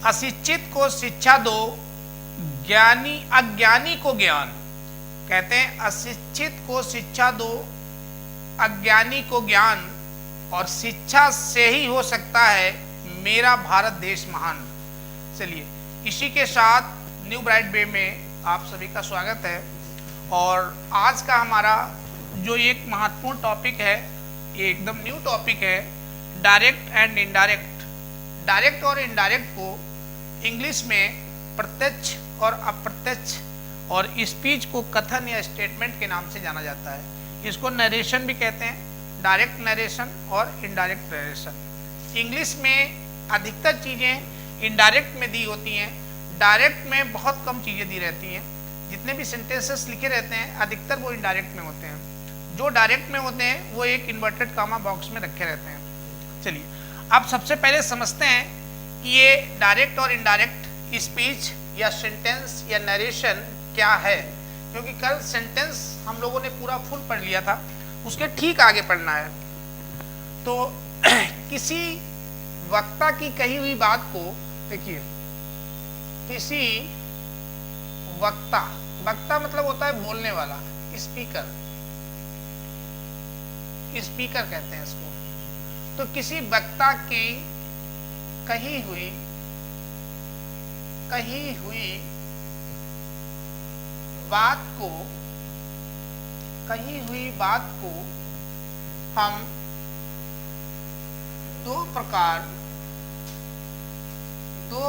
अशिक्षित को शिक्षा दो, ज्ञानी अज्ञानी को ज्ञान। कहते हैं अशिक्षित को शिक्षा दो, अज्ञानी को ज्ञान, और शिक्षा से ही हो सकता है मेरा भारत देश महान। चलिए, इसी के साथ न्यू ब्राइट वे में आप सभी का स्वागत है। और आज का हमारा जो एक महत्वपूर्ण टॉपिक है, ये एकदम न्यू टॉपिक है, डायरेक्ट एंड इनडायरेक्ट। डायरेक्ट और इनडायरेक्ट को इंग्लिश में प्रत्यक्ष और अप्रत्यक्ष और स्पीच को कथन या स्टेटमेंट के नाम से जाना जाता है। इसको नरेशन भी कहते हैं, डायरेक्ट नरेशन और इनडायरेक्ट नरेशन। इंग्लिश में अधिकतर चीज़ें इनडायरेक्ट में दी होती हैं, डायरेक्ट में बहुत कम चीज़ें दी रहती हैं। जितने भी सेंटेंसेस लिखे रहते हैं अधिकतर वो इनडायरेक्ट में होते हैं। जो डायरेक्ट में होते हैं वो एक इन्वर्टेड कामा बॉक्स में रखे रहते हैं। चलिए, अब सबसे पहले समझते हैं कि ये डायरेक्ट और इनडायरेक्ट स्पीच या सेंटेंस या नरेशन क्या है, क्योंकि कल सेंटेंस हम लोगों ने पूरा फुल पढ़ लिया था, उसके ठीक आगे पढ़ना है। तो किसी वक्ता की कही हुई बात को देखिए, किसी वक्ता, वक्ता मतलब होता है बोलने वाला, स्पीकर, स्पीकर कहते हैं इसको। तो किसी वक्ता की कही हुई बात को हम दो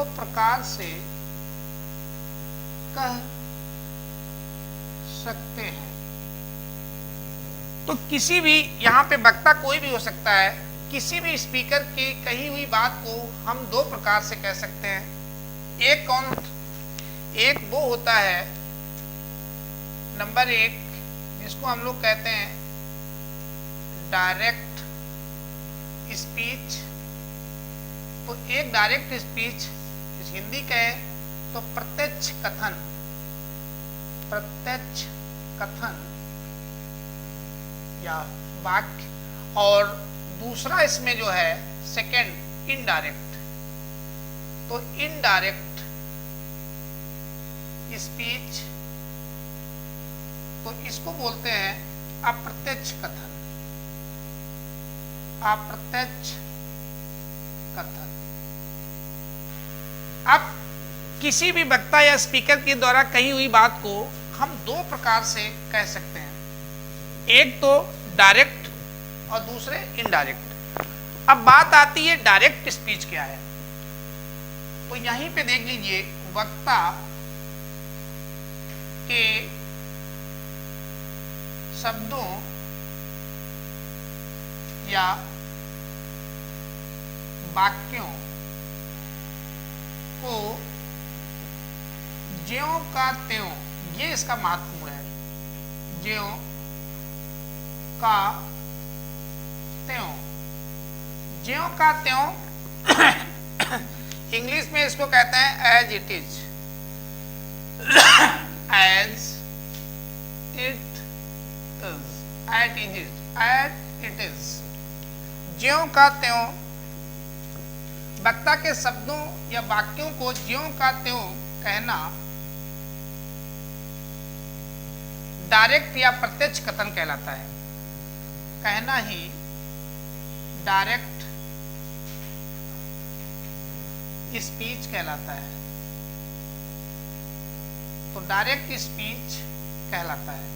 प्रकार से कह सकते हैं। तो किसी भी, यहाँ पे वक्ता कोई भी हो सकता है, किसी भी स्पीकर की कही हुई बात को हम दो प्रकार से कह सकते हैं। एक वो होता है, नंबर एक, जिसको हम लोग कहते हैं डायरेक्ट स्पीच। तो एक डायरेक्ट स्पीच, हिंदी कहे तो प्रत्यक्ष कथन या वाक्य। और दूसरा इसमें जो है सेकंड, इनडायरेक्ट। तो इनडायरेक्ट स्पीच, तो इसको बोलते हैं अप्रत्यक्ष कथन। अब किसी भी वक्ता या स्पीकर के द्वारा कही हुई बात को हम दो प्रकार से कह सकते हैं, एक तो डायरेक्ट और दूसरे इनडायरेक्ट। अब बात आती है डायरेक्ट स्पीच क्या है। तो यहीं पे देख लीजिए, वक्ता के शब्दों या वाक्यों को ज्यों का त्यों, ये इसका महत्वपूर्ण है, ज्यों का त्यों, ज्यों का त्यों इंग्लिश में इसको कहते हैं as it is, as it is, ज्यों का त्यों। वक्ता के शब्दों या वाक्यों को ज्यों का त्यों कहना डायरेक्ट या प्रत्यक्ष कथन कहलाता है। कहना ही डायरेक्ट स्पीच कहलाता है। तो डायरेक्ट स्पीच कहलाता है।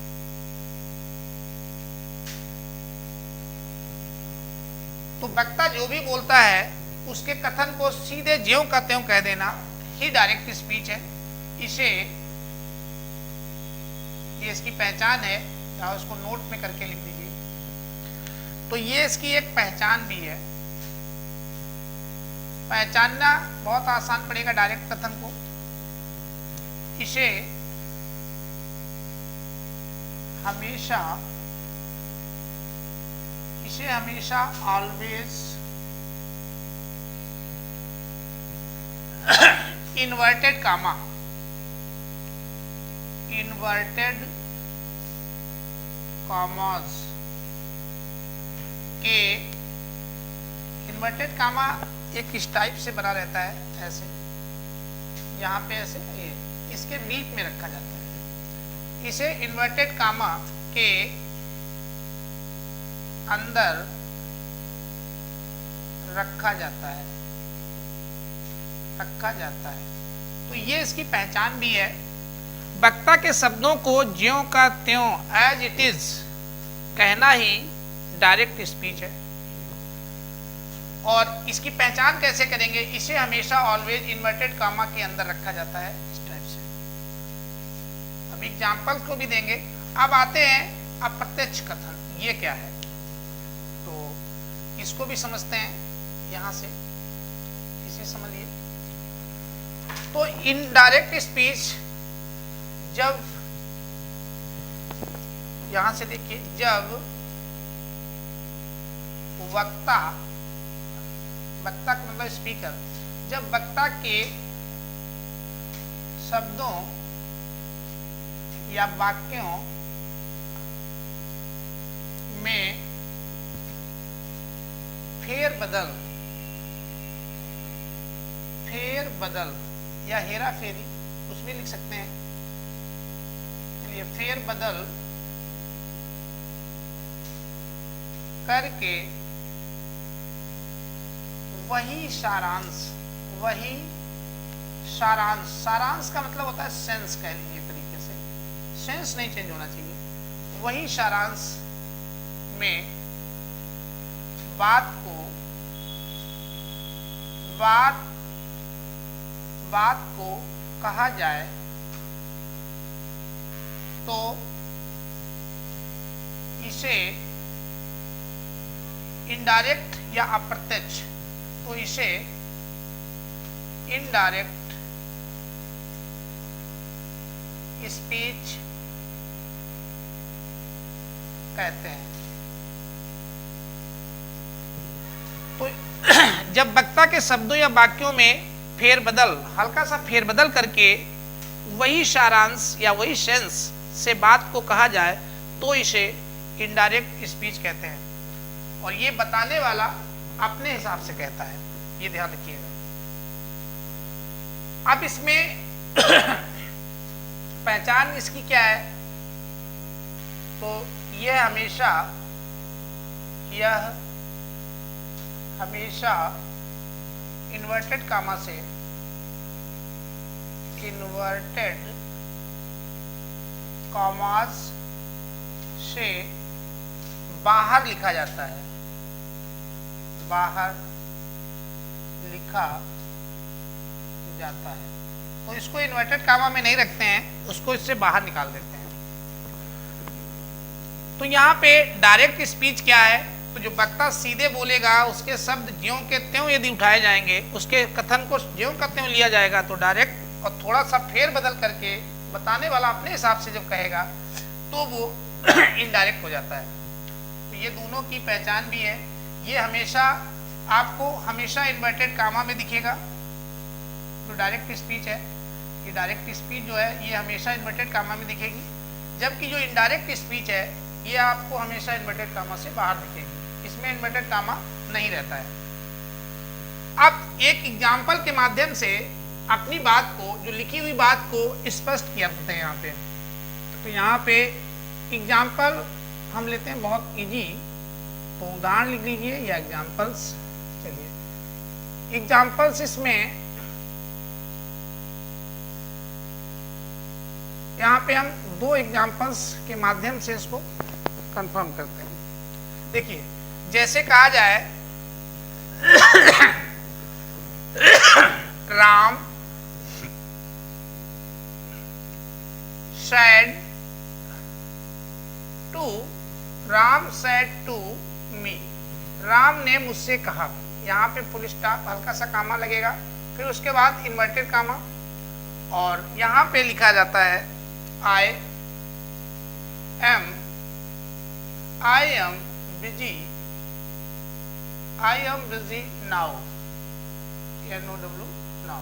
तो वक्ता जो भी बोलता है उसके कथन को सीधे ज्यों का त्यों कह देना ही डायरेक्ट स्पीच है। इसे, ये इसकी पहचान है, या उसको नोट में करके लिख लीजिए। तो ये इसकी एक पहचान भी है। पहचानना बहुत आसान पड़ेगा डायरेक्ट कथन को। इसे हमेशा ऑलवेज इन्वर्टेड कॉमास के, इन्वर्टेड कामा एक इस टाइप से बना रहता है, ऐसे यहाँ पे ऐसे इसके बीच में रखा जाता है, इसे इन्वर्टेड कामा के अंदर रखा जाता है, रखा जाता है। तो ये इसकी पहचान भी है। वक्ता के शब्दों को ज्यों का त्यों एज इट इज कहना ही डायरेक्ट स्पीच है। और इसकी पहचान कैसे करेंगे? इसे हमेशा ऑलवेज इन्वर्टेड कामा के अंदर रखा जाता है, इस टाइप से। अब एग्जाम्पल को भी देंगे। अब आते हैं अप्रत्यक्ष कथन, ये क्या है? तो इसको भी समझते हैं यहां से, इसे समझिए। तो इनडायरेक्ट स्पीच, जब यहां से देखिए, जब वक्ता, वक्ता का मतलब स्पीकर, जब वक्ता के शब्दों या वाक्यों में फेरबदल या हेरा फेरी, उसमें लिख सकते हैं। चलिए, फेरबदल करके वही सारांश, सारांश का मतलब होता है सेंस, कह लीजिए तरीके से, सेंस नहीं चेंज होना चाहिए। वही सारांश में बात को कहा जाए तो इसे इनडायरेक्ट या अप्रत्यक्ष, तो इसे इनडायरेक्ट स्पीच कहते हैं। तो जब वक्ता के शब्दों या वाक्यों में फेरबदल, हल्का सा फेरबदल करके वही सारांश या वही सेंस से बात को कहा जाए तो इसे इनडायरेक्ट स्पीच कहते हैं। और ये बताने वाला अपने हिसाब से कहता है, ये ध्यान रखिएगा। अब इसमें पहचान इसकी क्या है? तो यह हमेशा इन्वर्टेड कामा से, इन्वर्टेड कॉमास से बाहर लिखा जाता है, बाहर लिखा जाता है। तो इसको इन्वर्टेड कामा में नहीं रखते हैं, उसको इससे बाहर निकाल देते हैं। तो यहाँ पे डायरेक्ट स्पीच क्या है? तो जो वक्ता सीधे बोलेगा, उसके शब्द ज्यों के त्यों यदि उठाए जाएंगे, उसके कथन को ज्यों का त्यों लिया जाएगा तो डायरेक्ट, और थोड़ा सा फेर बदल करके बताने वाला अपने हिसाब से जब कहेगा तो वो इनडायरेक्ट हो जाता है। तो ये दोनों की पहचान भी है। ये हमेशा आपको हमेशा इन्वर्टेड कामा में दिखेगा जो डायरेक्ट स्पीच है। ये डायरेक्ट स्पीच जो है ये हमेशा इन्वर्टेड कामा में दिखेगी, जबकि जो इनडायरेक्ट स्पीच है ये आपको हमेशा इन्वर्टेड कामा से बाहर दिखेगी, इसमें इन्वर्टेड कामा नहीं रहता है। अब एक एग्जाम्पल के माध्यम से अपनी बात को, जो लिखी हुई बात को स्पष्ट किया करते हैं यहाँ पे। तो यहाँ पे एग्जाम्पल हम लेते हैं बहुत इजी, तो उदाहरण लिख लीजिए या एग्जाम्पल्स। चलिए एग्जाम्पल्स, इसमें यहाँ पे हम दो एग्जाम्पल्स के माध्यम से इसको कंफर्म करते हैं। देखिए, जैसे कहा जाए Ram said to me, Ram ने मुझसे कहा। यहाँ पे फुल स्टॉप, हल्का सा कामा लगेगा, फिर उसके बाद इन्वर्टेड कामा, और यहाँ पे लिखा जाता है I am busy now, now,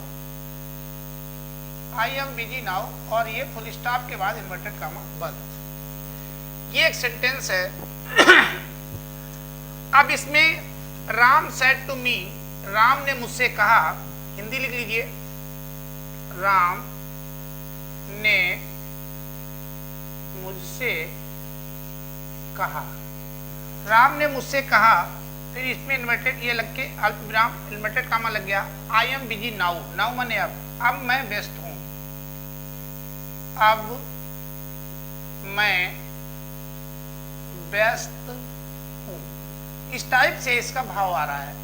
I am busy now, और ये फुल स्टॉप के बाद इन्वर्टेड कामा बंद। ये एक सेंटेंस है। अब इसमें Ram said to me, Ram ने मुझसे कहा, हिंदी लिख लीजिए, राम ने मुझसे कहा, राम ने मुझसे कहा, फिर इसमें इन्वर्टेड ये लग के अल्प विराम इन्वर्टेड कामा लग गया, I am busy now, now माने अब मैं व्यस्त हूं, अब मैं व्यस्त हूं, इस टाइप से इसका भाव आ रहा है।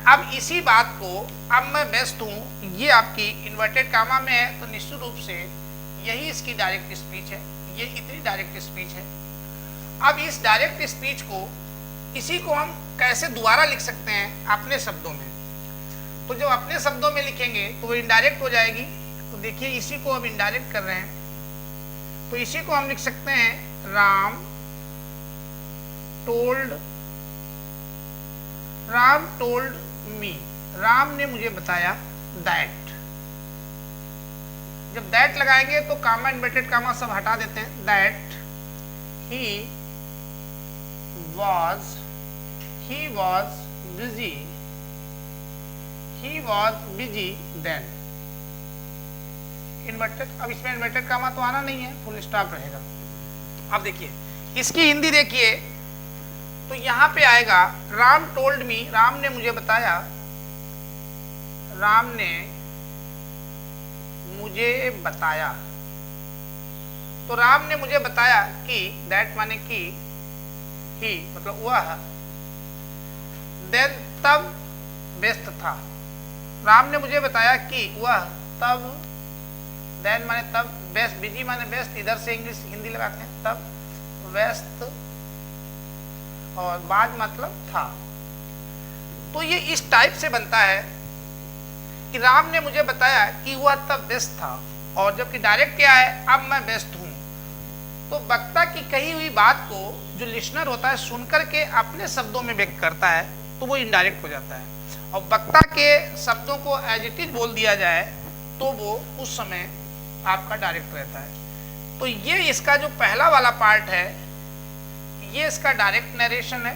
अब इसी बात को अब मैं व्यस्त हूं, ये आपकी इन्वर्टेड कामा में है, तो निश्चित रूप से यही इसकी डायरेक्ट स्पीच है, ये इतनी डायरेक्ट स्पीच है। अब इस डायरेक्ट स्पीच को, इसी को हम कैसे दोबारा लिख सकते हैं अपने शब्दों में, तो जब अपने शब्दों में लिखेंगे तो वो इनडायरेक्ट हो जाएगी। तो देखिए इसी को अब इनडायरेक्ट कर रहे हैं, तो इसी को हम लिख सकते हैं राम टोल्ड मी, राम ने मुझे बताया दैट। जब दैट लगाएंगे तो कामा इन्वर्टेड कामा सब हटा देते हैं, that he was busy then, inverted, अब इसमें इन्वर्टेड कामा तो आना नहीं है, फुल स्टॉप रहेगा। अब देखिए इसकी हिंदी देखिए, तो यहां पे आएगा राम टोल्ड मी, राम ने मुझे बताया, राम ने मुझे बताया, तो राम ने मुझे बताया कि, दैट माने कि, ही मतलब वह, देन तब व्यस्त था, राम ने मुझे बताया कि वह तब, देन माने तब, व्यस्त, बिजी माने व्यस्त, इधर से इंग्लिश हिंदी लगाते हैं, तब व्यस्त, और बाद मतलब था। तो ये इस टाइप से बनता है कि राम ने मुझे बताया कि वह तब व्यस्त था, और जबकि डायरेक्ट क्या है, अब मैं व्यस्त हूं। तो वक्ता की कही हुई बात को जो लिसनर होता है सुनकर के अपने शब्दों में व्यक्त करता है तो वो इनडायरेक्ट हो जाता है, और वक्ता के शब्दों को एज इट इज बोल दिया जाए तो वो उस समय आपका डायरेक्ट रहता है। तो ये इसका जो पहला वाला पार्ट है, ये इसका डायरेक्ट नरेशन है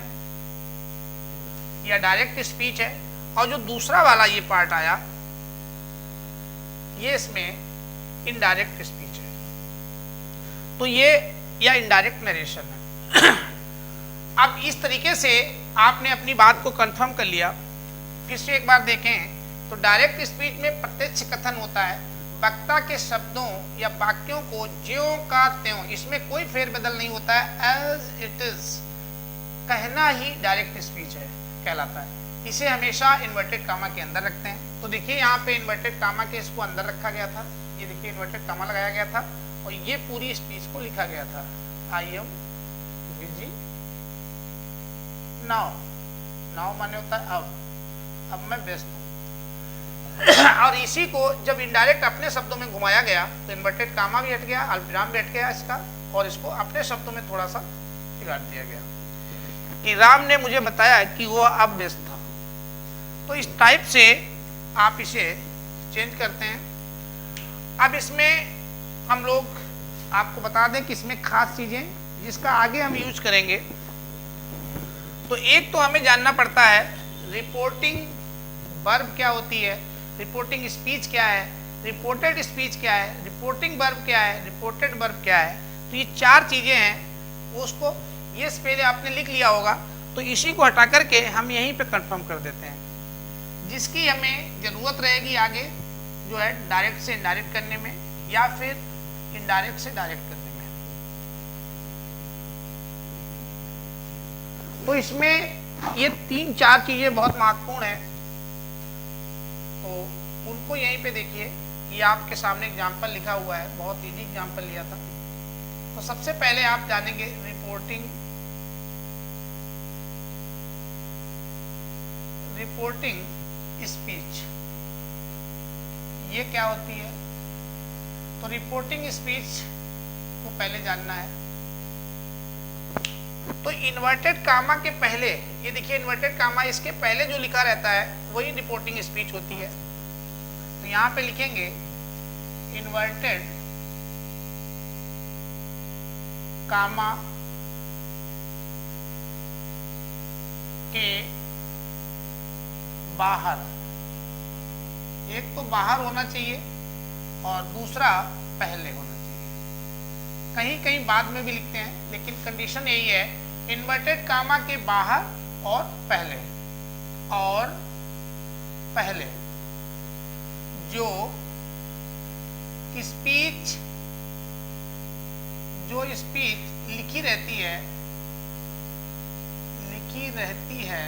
या डायरेक्ट स्पीच है, और जो दूसरा वाला ये पार्ट आया, ये इसमें इनडायरेक्ट स्पीच है, तो ये या इनडायरेक्ट नरेशन है। अब इस तरीके से आपने अपनी बात को कंफर्म कर लिया। फिर से एक बार देखें तो डायरेक्ट स्पीच में प्रत्यक्ष कथन होता है, वक्ता के शब्दों या वाक्यों को ज्यों का त्यों, इसमें कोई फेरबदल नहीं होता है, एज इट इज कहना ही डायरेक्ट स्पीच है कहलाता है। इसे हमेशा इन्वर्टेड कामा के अंदर रखते हैं। तो देखिए यहाँ पे इन्वर्टेड कामा के इसको अंदर रखा गया था, ये देखिए इन्वर्टेड कामा लगाया गया था, और ये पूरी स्पीच को लिखा गया था, I am busy now, now माने होता है अब मैं व्यस्त हूं। और इसी को जब इनडायरेक्ट अपने शब्दों में घुमाया गया तो इन्वर्टेड कामा भी हट गया, अल्पविराम भी हट गया इसका, और इसको अपने शब्दों में थोड़ा सा बिगाड़ दिया गया कि राम ने मुझे बताया कि वो अब व्यस्त था। तो इस टाइप से आप इसे चेंज करते हैं। अब इसमें हम लोग आपको बता दें कि इसमें खास चीजें जिसका आगे हम यूज करेंगे, तो एक तो हमें जानना पड़ता है रिपोर्टिंग वर्ब क्या होती है, रिपोर्टिंग स्पीच क्या है, रिपोर्टेड स्पीच क्या है, रिपोर्टिंग वर्ब क्या है, रिपोर्टेड वर्ब क्या है। तो ये चार चीजें हैं, उसको ये पहले आपने लिख लिया होगा, तो इसी को हटा करके हम यहीं पे कंफर्म कर देते हैं। जिसकी हमें जरूरत रहेगी आगे जो है डायरेक्ट से इनडायरेक्ट करने में या फिर इनडायरेक्ट से डायरेक्ट करने में। तो इसमें ये तीन चार चीजें बहुत महत्वपूर्ण है, तो उनको यहीं पे देखिए। ये आपके सामने एग्जाम्पल लिखा हुआ है, बहुत इजी एग्जाम्पल लिया था। तो सबसे पहले आप जानेंगे रिपोर्टिंग स्पीच, ये क्या होती है। तो रिपोर्टिंग स्पीच को पहले जानना है। तो इन्वर्टेड कामा के पहले, ये देखिए इन्वर्टेड कामा, इसके पहले जो लिखा रहता है वही रिपोर्टिंग स्पीच होती है। तो यहां पे लिखेंगे इन्वर्टेड कामा के बाहर एक तो बाहर होना चाहिए और दूसरा पहले होना चाहिए। कहीं कहीं बाद में भी लिखते हैं, लेकिन कंडीशन यही है, इन्वर्टेड कामा के बाहर और पहले, और पहले जो स्पीच लिखी रहती है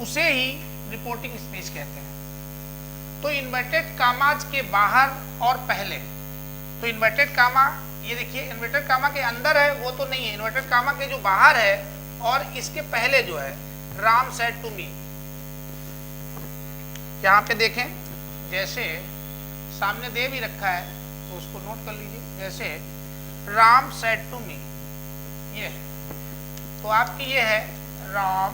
उसे ही रिपोर्टिंग स्पीच कहते हैं। तो इन्वर्टेड कामाज के बाहर और पहले, तो इन्वर्टेड कामा, ये देखिए इन्वर्टेड कामा के अंदर है वो तो नहीं है, इन्वर्टेड कामा के जो बाहर है और इसके पहले जो है, राम सेड टू मी। यहाँ पे देखें, जैसे सामने दे भी रखा है तो उसको नोट कर लीजिए, जैसे राम सेड टू मी, ये है, तो आपकी ये है राम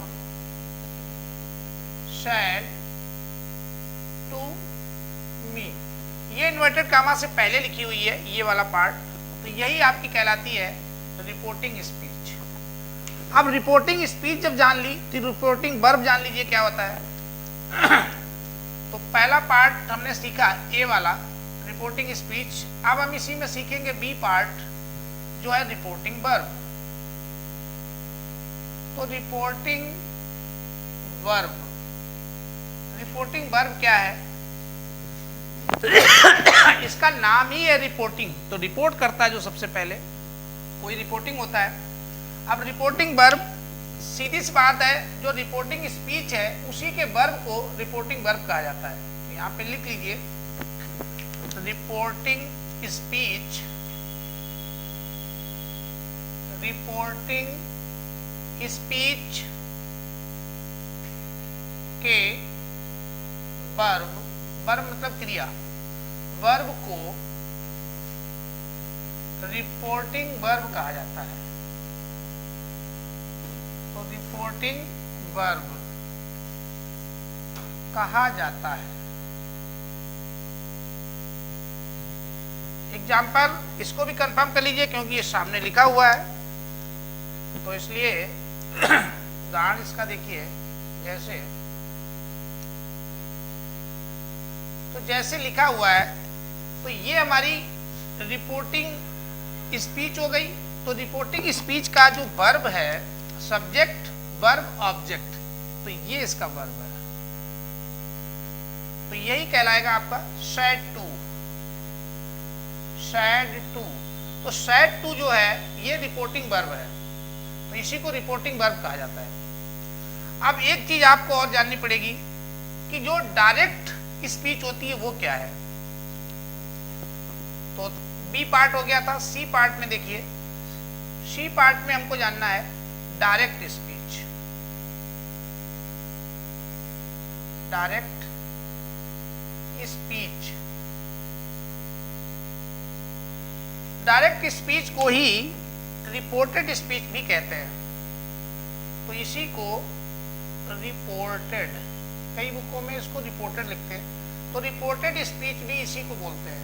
सेड टू मी, ये इन्वर्टेड कामा से पहले लिखी हुई है ये वाला पार्ट, तो यही आपकी कहलाती है रिपोर्टिंग स्पीच। अब रिपोर्टिंग स्पीच जब जान ली तो रिपोर्टिंग वर्ब जान लीजिए क्या होता है। तो पहला पार्ट हमने सीखा ए वाला रिपोर्टिंग स्पीच, अब हम इसी में सीखेंगे बी पार्ट जो है रिपोर्टिंग वर्ब। तो रिपोर्टिंग वर्ब क्या है? इसका नाम ही है रिपोर्टिंग, तो रिपोर्ट करता है जो सबसे पहले, कोई रिपोर्टिंग होता है। अब रिपोर्टिंग वर्ब सीधी सी बात है, जो रिपोर्टिंग स्पीच है उसी के वर्ब को रिपोर्टिंग वर्ब कहा जाता है। तो यहाँ पे लिख लीजिए रिपोर्टिंग स्पीच, के वर्ब मतलब क्रिया, वर्ब को रिपोर्टिंग वर्ब कहा जाता है। तो रिपोर्टिंग वर्ब कहा जाता है। एग्जाम्पल इसको भी कंफर्म कर लीजिए क्योंकि ये सामने लिखा हुआ है, तो इसलिए उदाहरण इसका देखिए, जैसे लिखा हुआ है, तो ये हमारी रिपोर्टिंग स्पीच हो गई। तो रिपोर्टिंग स्पीच का जो वर्ब है, सब्जेक्ट वर्ब ऑब्जेक्ट, तो ये इसका वर्ब है, तो यही कहलाएगा आपका सैड टू। तो सैड टू जो है ये रिपोर्टिंग वर्ब है, तो इसी को रिपोर्टिंग वर्ब कहा जाता है। अब एक चीज आपको और जाननी पड़ेगी कि जो डायरेक्ट स्पीच होती है वो क्या है। तो बी पार्ट हो गया था, सी पार्ट में देखिए, सी पार्ट में हमको जानना है डायरेक्ट स्पीच। डायरेक्ट स्पीच को ही रिपोर्टेड स्पीच भी कहते हैं, तो इसी को रिपोर्टेड, कई बुकों में इसको रिपोर्टेड लिखते हैं, तो रिपोर्टेड स्पीच भी इसी को बोलते हैं।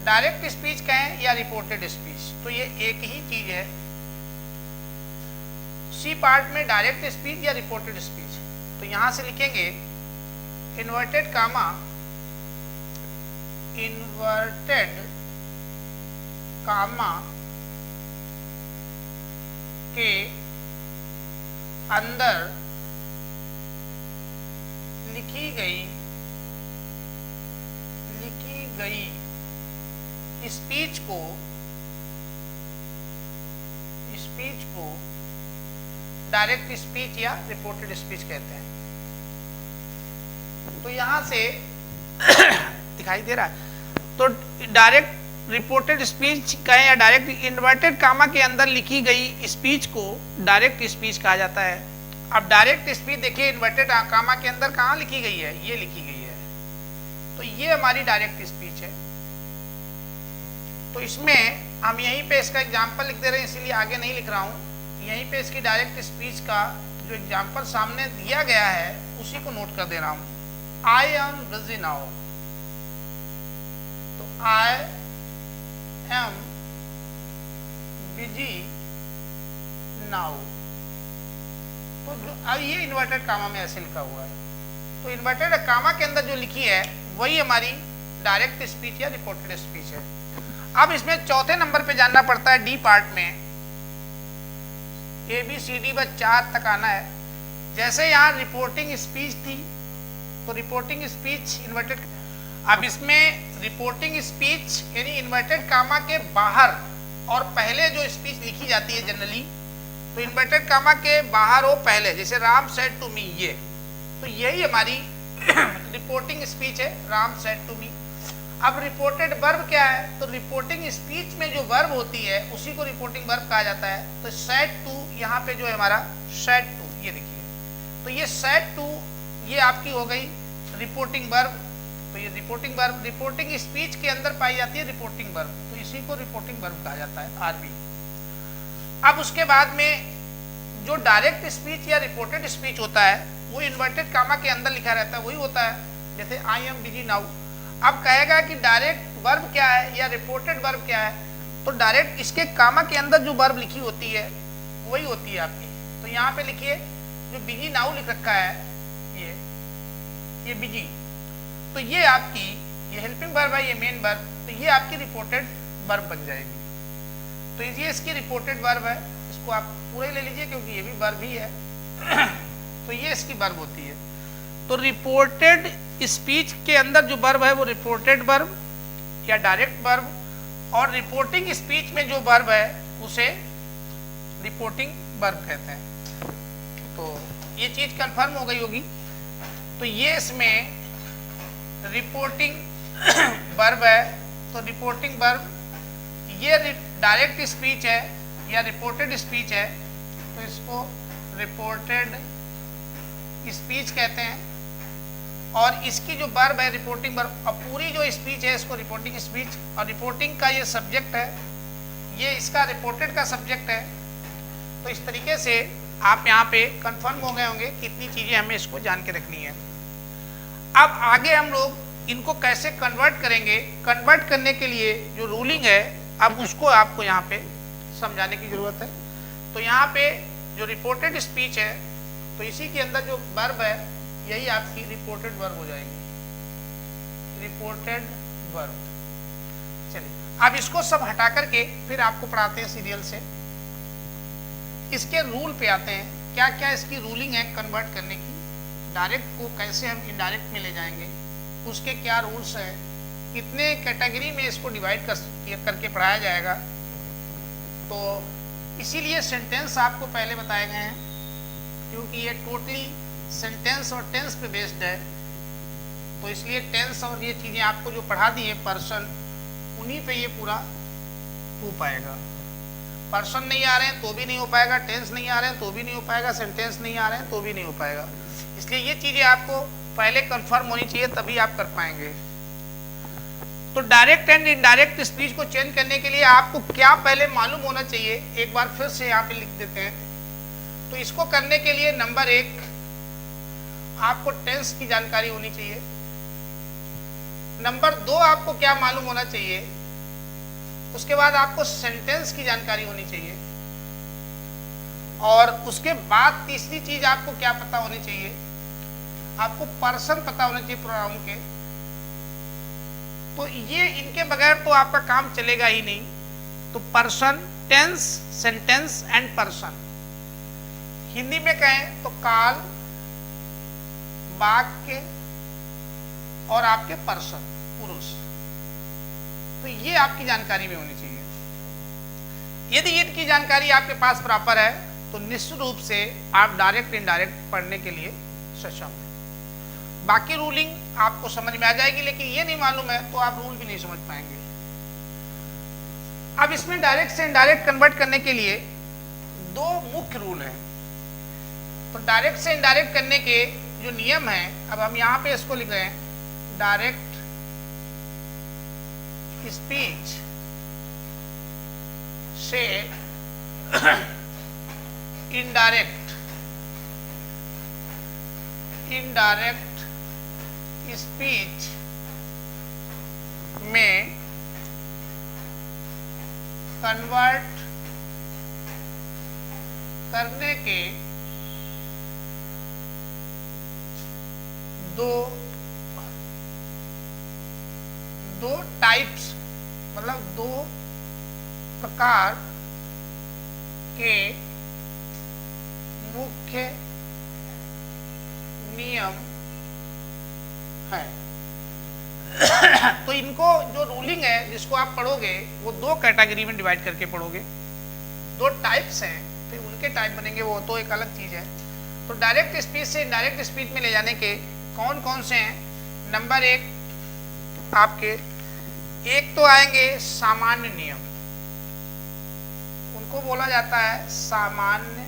डायरेक्ट स्पीच कहें या रिपोर्टेड स्पीच, तो ये एक ही चीज है। सी पार्ट में डायरेक्ट स्पीच या रिपोर्टेड स्पीच, तो यहां से लिखेंगे इन्वर्टेड कामा के अंदर लिखी गई स्पीच को डायरेक्ट स्पीच या रिपोर्टेड स्पीच कहते हैं। तो यहां से दिखाई दे रहा है, तो डायरेक्ट रिपोर्टेड स्पीच कहें या डायरेक्ट इन्वर्टेड कामा के अंदर लिखी गई स्पीच को डायरेक्ट स्पीच कहा जाता है। अब डायरेक्ट स्पीच देखिए इन्वर्टेड कामा के अंदर कहाँ लिखी गई है, ये लिखी गई है, तो ये हमारी डायरेक्ट स्पीच है। तो इसमें हम यहीं पे इसका एग्जाम्पल लिख दे रहे हैं, इसीलिए आगे नहीं लिख रहा हूँ, यहीं पे इसकी डायरेक्ट स्पीच का जो एग्जाम्पल सामने दिया गया है उसी को नोट कर दे रहा हूँ। आई एम बिजी नाउ, तो आई एम बिजी नाउ, तो अब ये इन्वर्टेड कामा में ऐसे लिखा हुआ है, तो इन्वर्टेड कामा के अंदर जो लिखी है वही हमारी डायरेक्ट स्पीच या रिपोर्टेड स्पीच है। अब इसमें चौथे नंबर पे जानना पड़ता है, डी पार्ट में ABCD बस 4 तक आना है। जैसे यहाँ रिपोर्टिंग स्पीच थी तो रिपोर्टिंग स्पीच इन्वर्टेड, अब इसमें रिपोर्टिंग स्पीच यानी इन्वर्टेड कामा के बाहर और पहले जो स्पीच लिखी जाती है जनरली, तो इन्वर्टेड कामा के बाहर हो पहले, जैसे राम सेड टू मी, ये तो यही हमारी रिपोर्टिंग स्पीच है, राम सेड टू मी। अब रिपोर्टेड वर्ब क्या है, तो रिपोर्टिंग स्पीच में जो वर्ब होती है उसी को रिपोर्टिंग वर्ब कहा जाता है। तो सेड टू यहाँ पे जो है हमारा सेड टू, ये देखिए, तो ये सेड टू ये आपकी हो गई रिपोर्टिंग वर्ब। तो ये रिपोर्टिंग वर्ब रिपोर्टिंग स्पीच के अंदर पाई जाती है रिपोर्टिंग वर्ब, तो इसी को रिपोर्टिंग वर्ब कहा जाता है, RV। अब उसके बाद में जो डायरेक्ट स्पीच या रिपोर्टेड स्पीच होता है वो इन्वर्टेड कामा के अंदर लिखा रहता है, वही होता है। जैसे आई एम बिजी नाउ, अब कहेगा कि डायरेक्ट वर्ब क्या है या रिपोर्टेड वर्ब क्या है, तो डायरेक्ट इसके कामा के अंदर जो वर्ब लिखी होती है वही होती है आपकी। तो यहाँ पे लिखिए जो बिजी नाउ लिख रखा है, ये बिजी, तो ये आपकी ये हेल्पिंग वर्ब है, ये मेन वर्ब, तो ये आपकी रिपोर्टेड वर्ब बन जाएगी। तो ये इसकी रिपोर्टेड वर्ब है, इसको आप पूरे ले लीजिए क्योंकि ये भी वर्ब ही है। तो ये इसकी वर्ब होती है। तो रिपोर्टेड स्पीच के अंदर जो वर्ब है वो रिपोर्टेड वर्ब या डायरेक्ट वर्ब, और रिपोर्टिंग स्पीच में जो वर्ब है उसे रिपोर्टिंग वर्ब कहते हैं। तो ये चीज कंफर्म हो गई होगी। तो ये इसमें रिपोर्टिंग वर्ब है, तो रिपोर्टिंग वर्ब ये डायरेक्ट स्पीच है या रिपोर्टेड स्पीच है, तो इसको रिपोर्टेड स्पीच कहते हैं। और इसकी जो वर्ब है रिपोर्टिंग वर्ब, अब पूरी जो स्पीच है इसको रिपोर्टिंग स्पीच, और रिपोर्टिंग का ये सब्जेक्ट है, ये इसका रिपोर्टेड का सब्जेक्ट है। तो इस तरीके से आप यहाँ पे कंफर्म हो गए होंगे कितनी चीजें हमें इसको जान के रखनी है। अब आगे हम लोग इनको कैसे कन्वर्ट करेंगे, कन्वर्ट करने के लिए जो रूलिंग है अब उसको आपको यहाँ पे समझाने की जरूरत है। तो यहाँ पे जो रिपोर्टेड स्पीच है तो इसी के अंदर जो वर्ब है यही आपकी रिपोर्टेड वर्ब हो जाएगी, रिपोर्टेड वर्ब। चलिए अब इसको सब हटा करके फिर आपको पढ़ाते हैं सीरियल से। इसके रूल पे आते हैं, क्या क्या इसकी रूलिंग है कन्वर्ट करने की, डायरेक्ट को कैसे हम इनडायरेक्ट में ले जाएंगे, उसके क्या रूल्स हैं, कितने कैटेगरी में इसको डिवाइड करके पढ़ाया जाएगा। तो इसीलिए सेंटेंस आपको पहले बताए गए हैं, क्योंकि ये टोटली सेंटेंस और टेंस पे बेस्ड है। तो इसलिए टेंस और ये चीज़ें आपको जो पढ़ा दी है पर्सन, उन्हीं पे ये पूरा हो पाएगा। पर्सन नहीं आ रहे हैं तो भी नहीं हो पाएगा, टेंस नहीं आ रहे हैं तो भी नहीं हो पाएगा, सेंटेंस नहीं आ रहे हैं तो भी नहीं हो पाएगा। इसलिए ये चीज़ें आपको पहले कंफर्म होनी चाहिए, तभी आप कर पाएंगे। तो डायरेक्ट एंड इनडायरेक्ट स्पीच को चेंज करने के लिए आपको क्या पहले मालूम होना चाहिए, एक बार फिर से यहाँ पे लिख देते हैं। तो इसको करने के लिए नंबर 1 आपको टेंस की जानकारी होनी चाहिए। नंबर 2 आपको क्या मालूम होना चाहिए, उसके बाद आपको सेंटेंस की जानकारी होनी चाहिए, और उसके बाद तीसरी चीज आपको क्या पता होनी चाहिए, आपको पर्सन पता होना चाहिए प्रोनाउन के। तो ये इनके बगैर तो आपका काम चलेगा ही नहीं। तो person, tense, sentence and person. Hindi में कहें तो काल, वाक्य और आपके पर्सन, पुरुष। तो ये आपकी जानकारी में होनी चाहिए। यदि इनकी जानकारी आपके पास प्रॉपर है तो निश्चित रूप से आप डायरेक्ट इनडायरेक्ट पढ़ने के लिए सक्षम हैं। बाकी रूलिंग आपको समझ में आ जाएगी, लेकिन ये नहीं मालूम है तो आप रूल भी नहीं समझ पाएंगे। अब इसमें डायरेक्ट से इनडायरेक्ट कन्वर्ट करने के लिए 2 मुख्य रूल हैं। तो डायरेक्ट से इनडायरेक्ट करने के जो नियम हैं, अब हम यहाँ पे इसको लिख रहे हैं, डायरेक्ट स्पीच से इनडायरेक्ट स्पीच में कन्वर्ट करने के दो दो टाइप्स, मतलब दो प्रकार के मुख्य नियम है। तो इनको जो रूलिंग है जिसको आप पढ़ोगे वो दो कैटेगरी में डिवाइड करके पढ़ोगे, दो टाइप्स हैं, फिर उनके टाइप बनेंगे, वो तो एक अलग चीज है। तो डायरेक्ट स्पीच से इनडायरेक्ट स्पीच में ले जाने के कौन कौन से हैं? नंबर एक आपके, एक तो आएंगे सामान्य नियम, उनको बोला जाता है सामान्य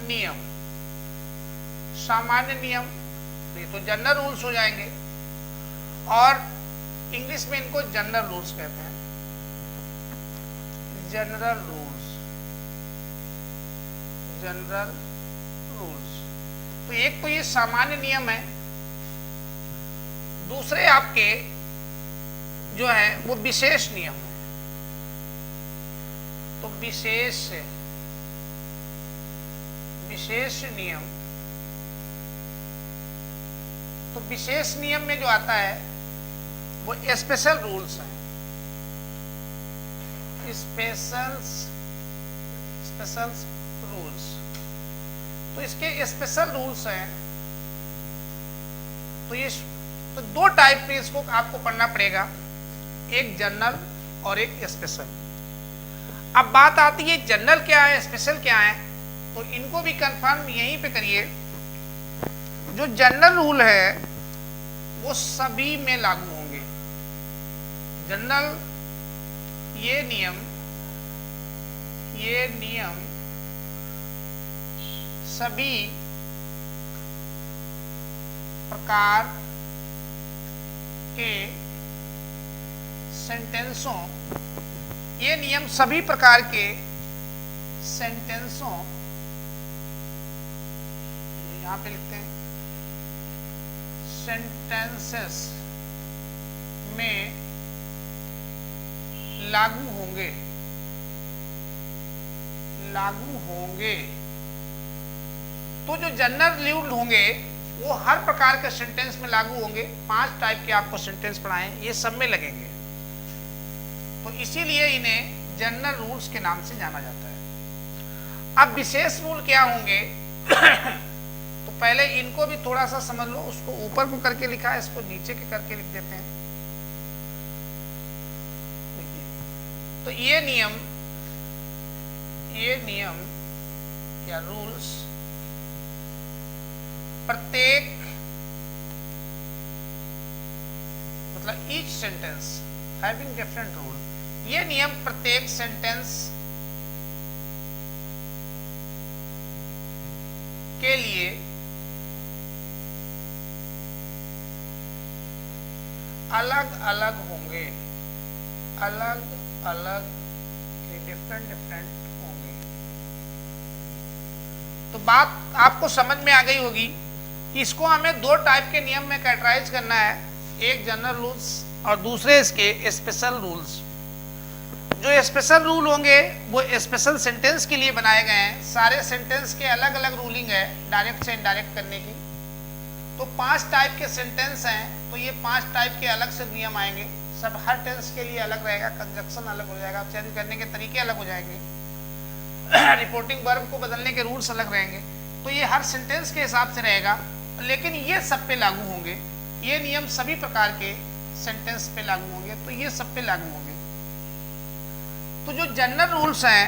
नियम। सामान्य नियम ये तो जनरल रूल्स हो जाएंगे, और इंग्लिश में इनको जनरल रूल्स कहते हैं, जनरल रूल्स, जनरल रूल्स। तो एक तो ये सामान्य नियम है, दूसरे आपके जो है वो विशेष नियम है। तो विशेष नियम, तो विशेष नियम में जो आता है वो स्पेशल रूल्स हैं, स्पेशल रूल्स। तो इसके स्पेशल रूल्स हैं, तो ये तो दो टाइप में इसको आपको पढ़ना पड़ेगा, एक जनरल और एक स्पेशल। अब बात आती है जनरल क्या है, स्पेशल क्या है, तो इनको भी कंफर्म यहीं पे करिए। जो जनरल रूल है वो सभी में लागू होंगे। जनरल ये नियम सभी प्रकार के सेंटेंसों, ये नियम सभी प्रकार के सेंटेंसों, यहां पे लिखते हैं सेंटेंसेस में लागू होंगे। तो जो जनरल रूल होंगे वो हर प्रकार के सेंटेंस में लागू होंगे। 5 टाइप के आपको सेंटेंस पढ़ाए, ये सब में लगेंगे, तो इसीलिए इन्हें जनरल रूल्स के नाम से जाना जाता है। अब विशेष रूल क्या होंगे? तो पहले इनको भी थोड़ा सा समझ लो, उसको ऊपर को करके लिखा है, इसको नीचे के करके लिख देते हैं। देखिए, तो ये नियम या रूल्स प्रत्येक, मतलब each sentence having different rule, ये नियम प्रत्येक सेंटेंस के लिए अलग अलग होंगे, डिफरेंट होंगे। तो बात आपको समझ में आ गई होगी कि इसको हमें 2 टाइप के नियम में कैटेगराइज करना है, एक जनरल रूल्स और दूसरे इसके स्पेशल रूल्स। जो स्पेशल रूल होंगे वो स्पेशल सेंटेंस के लिए बनाए गए हैं। सारे सेंटेंस के अलग अलग रूलिंग है डायरेक्ट से इनडायरेक्ट करने की। तो 5 टाइप के सेंटेंस हैं, तो ये 5 टाइप के अलग से नियम आएंगे। सब हर टेंस के लिए अलग रहेगा, कंजक्शन अलग हो जाएगा, चेंज करने के तरीके अलग हो जाएंगे, रिपोर्टिंग वर्ब को बदलने के रूल्स अलग रहेंगे। तो ये हर सेंटेंस के हिसाब से रहेगा, लेकिन ये सब पे लागू होंगे। ये नियम सभी प्रकार के सेंटेंस पे लागू होंगे, तो ये सब पे लागू होंगे। तो जो जनरल रूल्स हैं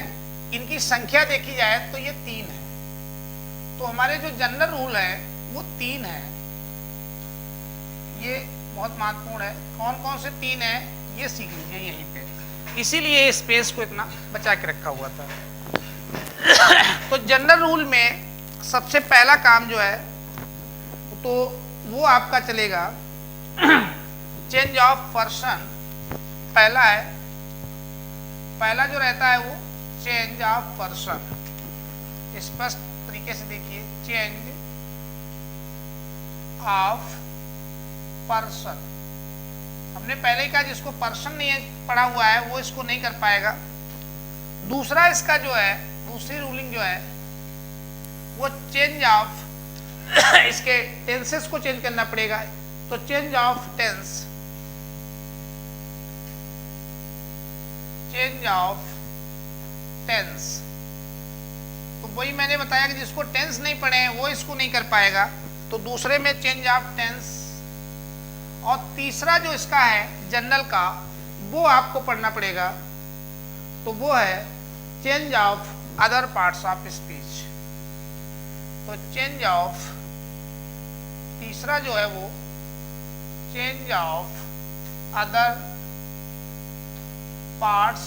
इनकी संख्या देखी जाए तो ये 3 है। तो हमारे जो जनरल रूल है वो 3 है, ये बहुत महत्वपूर्ण है। कौन कौन से 3 है ये सीख लीजिए यहीं पे, इसीलिए स्पेस को इतना बचा के रखा हुआ था। तो जनरल रूल में सबसे पहला काम जो है तो वो आपका चलेगा चेंज ऑफ पर्सन। पहला है, पहला जो रहता है वो चेंज ऑफ पर्सन। स्पष्ट तरीके से देखिए, चेंज ऑफ पर्सन। हमने पहले कहा जिसको पर्सन नहीं पढ़ा हुआ है वो इसको नहीं कर पाएगा। दूसरा इसका जो है, दूसरी रूलिंग जो है वो चेंज ऑफ इसके टेंसेस को चेंज करना पड़ेगा। तो change of tense, change of tense, तो वही मैंने बताया कि जिसको टेंस नहीं पढ़े हैं वो इसको नहीं कर पाएगा। तो दूसरे में चेंज ऑफ टेंस, और तीसरा जो इसका है जनरल का वो आपको पढ़ना पड़ेगा, तो वो है change of other parts of speech. तो चेंज ऑफ, तीसरा जो है वो change of other parts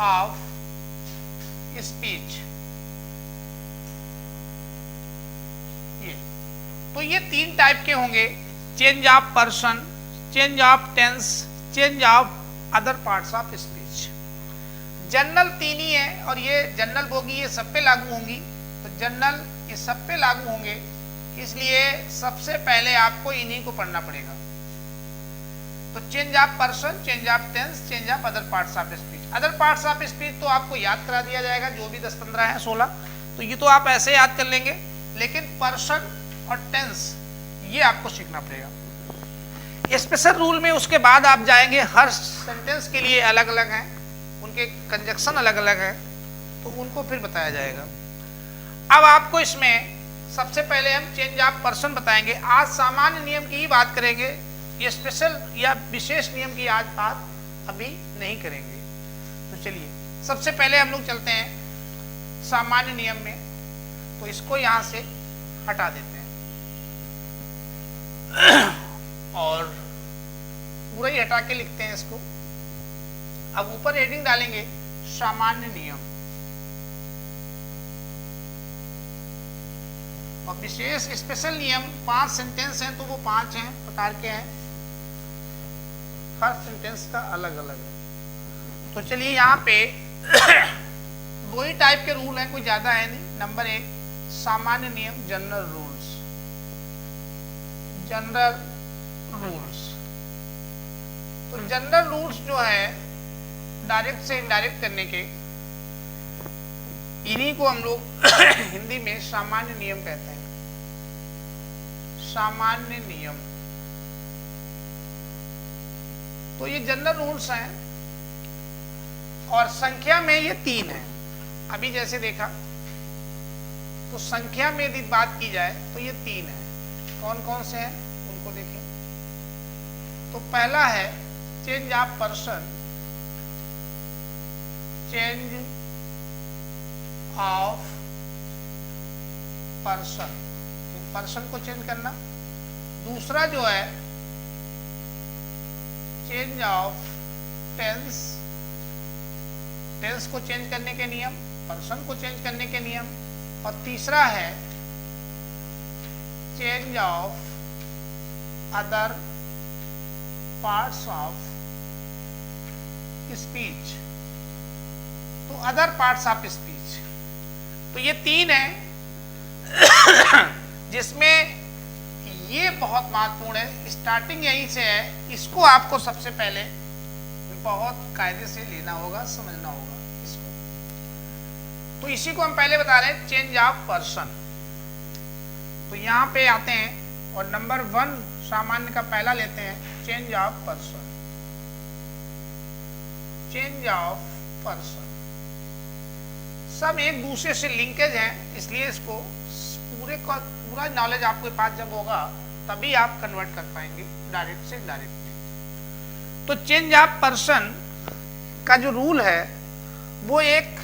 of speech. तो ये 3 टाइप के होंगे, change of person, change of tense, change of other parts of speech. General 3 ही है, और ये जनरल होगी, ये सब पे लागू होंगी। तो जनरल ये सब पे लागू होंगे, इसलिए सबसे पहले आपको इन्हीं को पढ़ना पड़ेगा। तो change of person, change of tense, change of other parts of speech. Other parts of speech तो आपको याद करा दिया जाएगा, जो भी 10-15 है 16, तो ये तो आप ऐसे याद कर लेंगे। लेकिन पर्सन और टेंस ये आपको सीखना पड़ेगा। स्पेशल रूल में उसके बाद आप जाएंगे, हर सेंटेंस के लिए अलग अलग हैं, उनके कंजक्शन अलग अलग है, तो उनको फिर बताया जाएगा। अब आपको इसमें सबसे पहले हम चेंज ऑफ पर्सन बताएंगे। आज सामान्य नियम की ही बात करेंगे, ये स्पेशल या विशेष नियम की आज बात अभी नहीं करेंगे। तो चलिए सबसे पहले हम लोग चलते हैं सामान्य नियम में, तो इसको यहां से हटा देते हैं और पूरा ही हटा के लिखते हैं इसको। अब ऊपर हेडिंग डालेंगे सामान्य नियम, और विशेष स्पेशल नियम 5 सेंटेंस हैं, तो वो 5 हैं प्रकार के हैं, हर सेंटेंस का अलग अलग है। तो चलिए यहाँ पे 2 ही टाइप के रूल हैं, कोई ज्यादा है नहीं। नंबर 1 सामान्य नियम, जनरल रूल्स, जनरल रूल्स। तो जनरल रूल्स जो है डायरेक्ट से इनडायरेक्ट करने के, इन्हीं को हम लोग हिंदी में सामान्य नियम कहते हैं। सामान्य नियम, तो ये जनरल रूल्स हैं, और संख्या में ये 3 है। अभी जैसे देखा, तो संख्या में यदि बात की जाए तो ये 3 है। कौन कौन से हैं उनको देखें। तो पहला है change of person, change of person, person को चेंज करना। दूसरा जो है चेंज ऑफ टेंस, टेंस को चेंज करने के नियम, पर्सन को चेंज करने के नियम। और तीसरा है change of other parts of speech. तो अदर पार्ट्स ऑफ स्पीच, तो ये 3 है जिसमें ये बहुत महत्वपूर्ण है, स्टार्टिंग यहीं से है। इसको आपको सबसे पहले बहुत कायदे से लेना होगा, समझना होगा इसको। तो इसी को हम पहले बता रहे हैं, चेंज ऑफ पर्सन। तो यहां पे आते हैं और नंबर 1 सामान्य का पहला लेते हैं, change of person, change of person. सब एक दूसरे से लिंकेज हैं, इसलिए इसको पूरे का पूरा नॉलेज आपके पास जब होगा तभी आप कन्वर्ट कर पाएंगे डायरेक्ट से डायरेक्ट में। तो चेंज ऑफ पर्सन का जो रूल है वो एक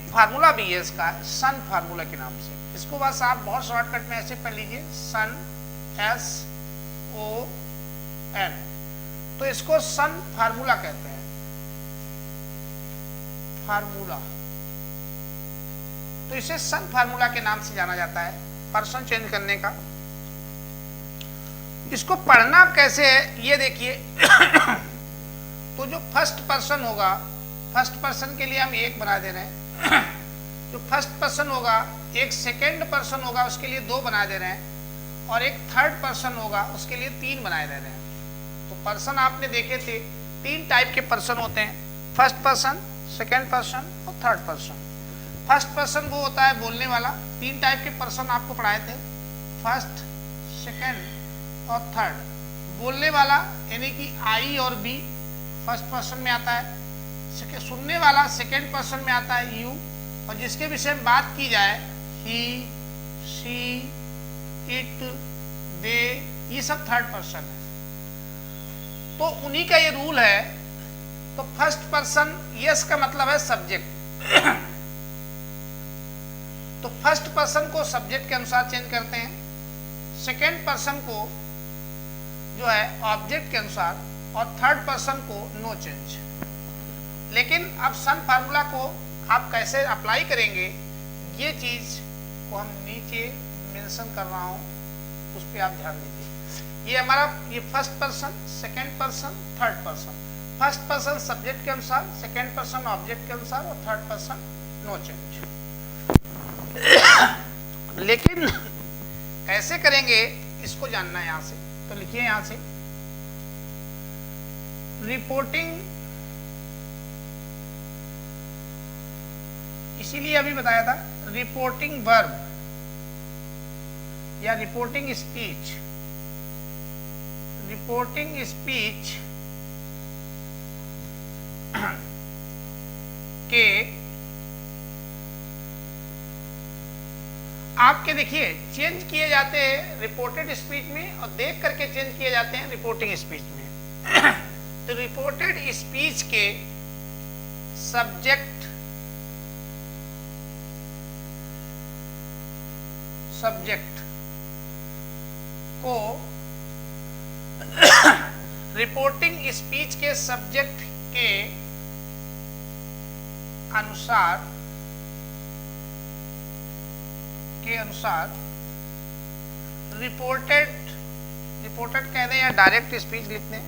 फार्मूला भी है इसका, सन फार्मूला के नाम से। इसको बस आप बहुत शॉर्टकट में ऐसे पढ़ लीजिए, सन, SON। तो इसको सन फार्मूला कहते हैं, फार्मूला। तो इसे सन फार्मूला के नाम से जाना जाता है, पर्सन चेंज करने का। इसको पढ़ना कैसे है ये देखिए। तो जो फर्स्ट पर्सन होगा, फर्स्ट पर्सन के लिए हम 1 बना दे रहे हैं। जो फर्स्ट पर्सन होगा, एक सेकेंड पर्सन होगा, उसके लिए 2 बना दे रहे हैं, और एक थर्ड पर्सन होगा, उसके लिए 3 बनाए दे रहे हैं। तो पर्सन आपने देखे थे, 3 टाइप के पर्सन होते हैं, फर्स्ट पर्सन, सेकेंड पर्सन और थर्ड पर्सन। फर्स्ट पर्सन वो होता है बोलने वाला। 3 टाइप के पर्सन आपको पढ़ाए थे, फर्स्ट, सेकंड और थर्ड। बोलने वाला यानी कि आई और बी फर्स्ट पर्सन में आता है, सुनने वाला सेकंड पर्सन में आता है यू, और जिसके विषय में बात की जाए ही, शी, इट, दे, ये सब थर्ड पर्सन है। तो उन्हीं का ये रूल है। तो फर्स्ट पर्सन यस का मतलब है सब्जेक्ट, तो फर्स्ट पर्सन को सब्जेक्ट के अनुसार चेंज करते हैं, सेकेंड पर्सन को जो है ऑब्जेक्ट के अनुसार, और थर्ड पर्सन को नो चेंज। लेकिन अब सन फार्मूला को आप कैसे अप्लाई करेंगे, ये चीज को हम नीचे मेंशन कर रहा हूं, उस पर आप ध्यान दीजिए। ये हमारा ये first person, second person, third person. First person subject के अनुसार, सेकेंड पर्सन ऑब्जेक्ट के अनुसार, और थर्ड पर्सन नो चेंज। लेकिन कैसे करेंगे इसको जानना है यहां से, तो लिखिए यहां से रिपोर्टिंग, इसीलिए अभी बताया था रिपोर्टिंग वर्ब या रिपोर्टिंग स्पीच। रिपोर्टिंग स्पीच के आपके देखिए चेंज किए जाते हैं रिपोर्टेड स्पीच में, और देख करके चेंज किए जाते हैं रिपोर्टिंग स्पीच में। तो रिपोर्टेड स्पीच के सब्जेक्ट को रिपोर्टिंग स्पीच के सब्जेक्ट के अनुसार रिपोर्टेड कह दें या डायरेक्ट स्पीच लिख दें,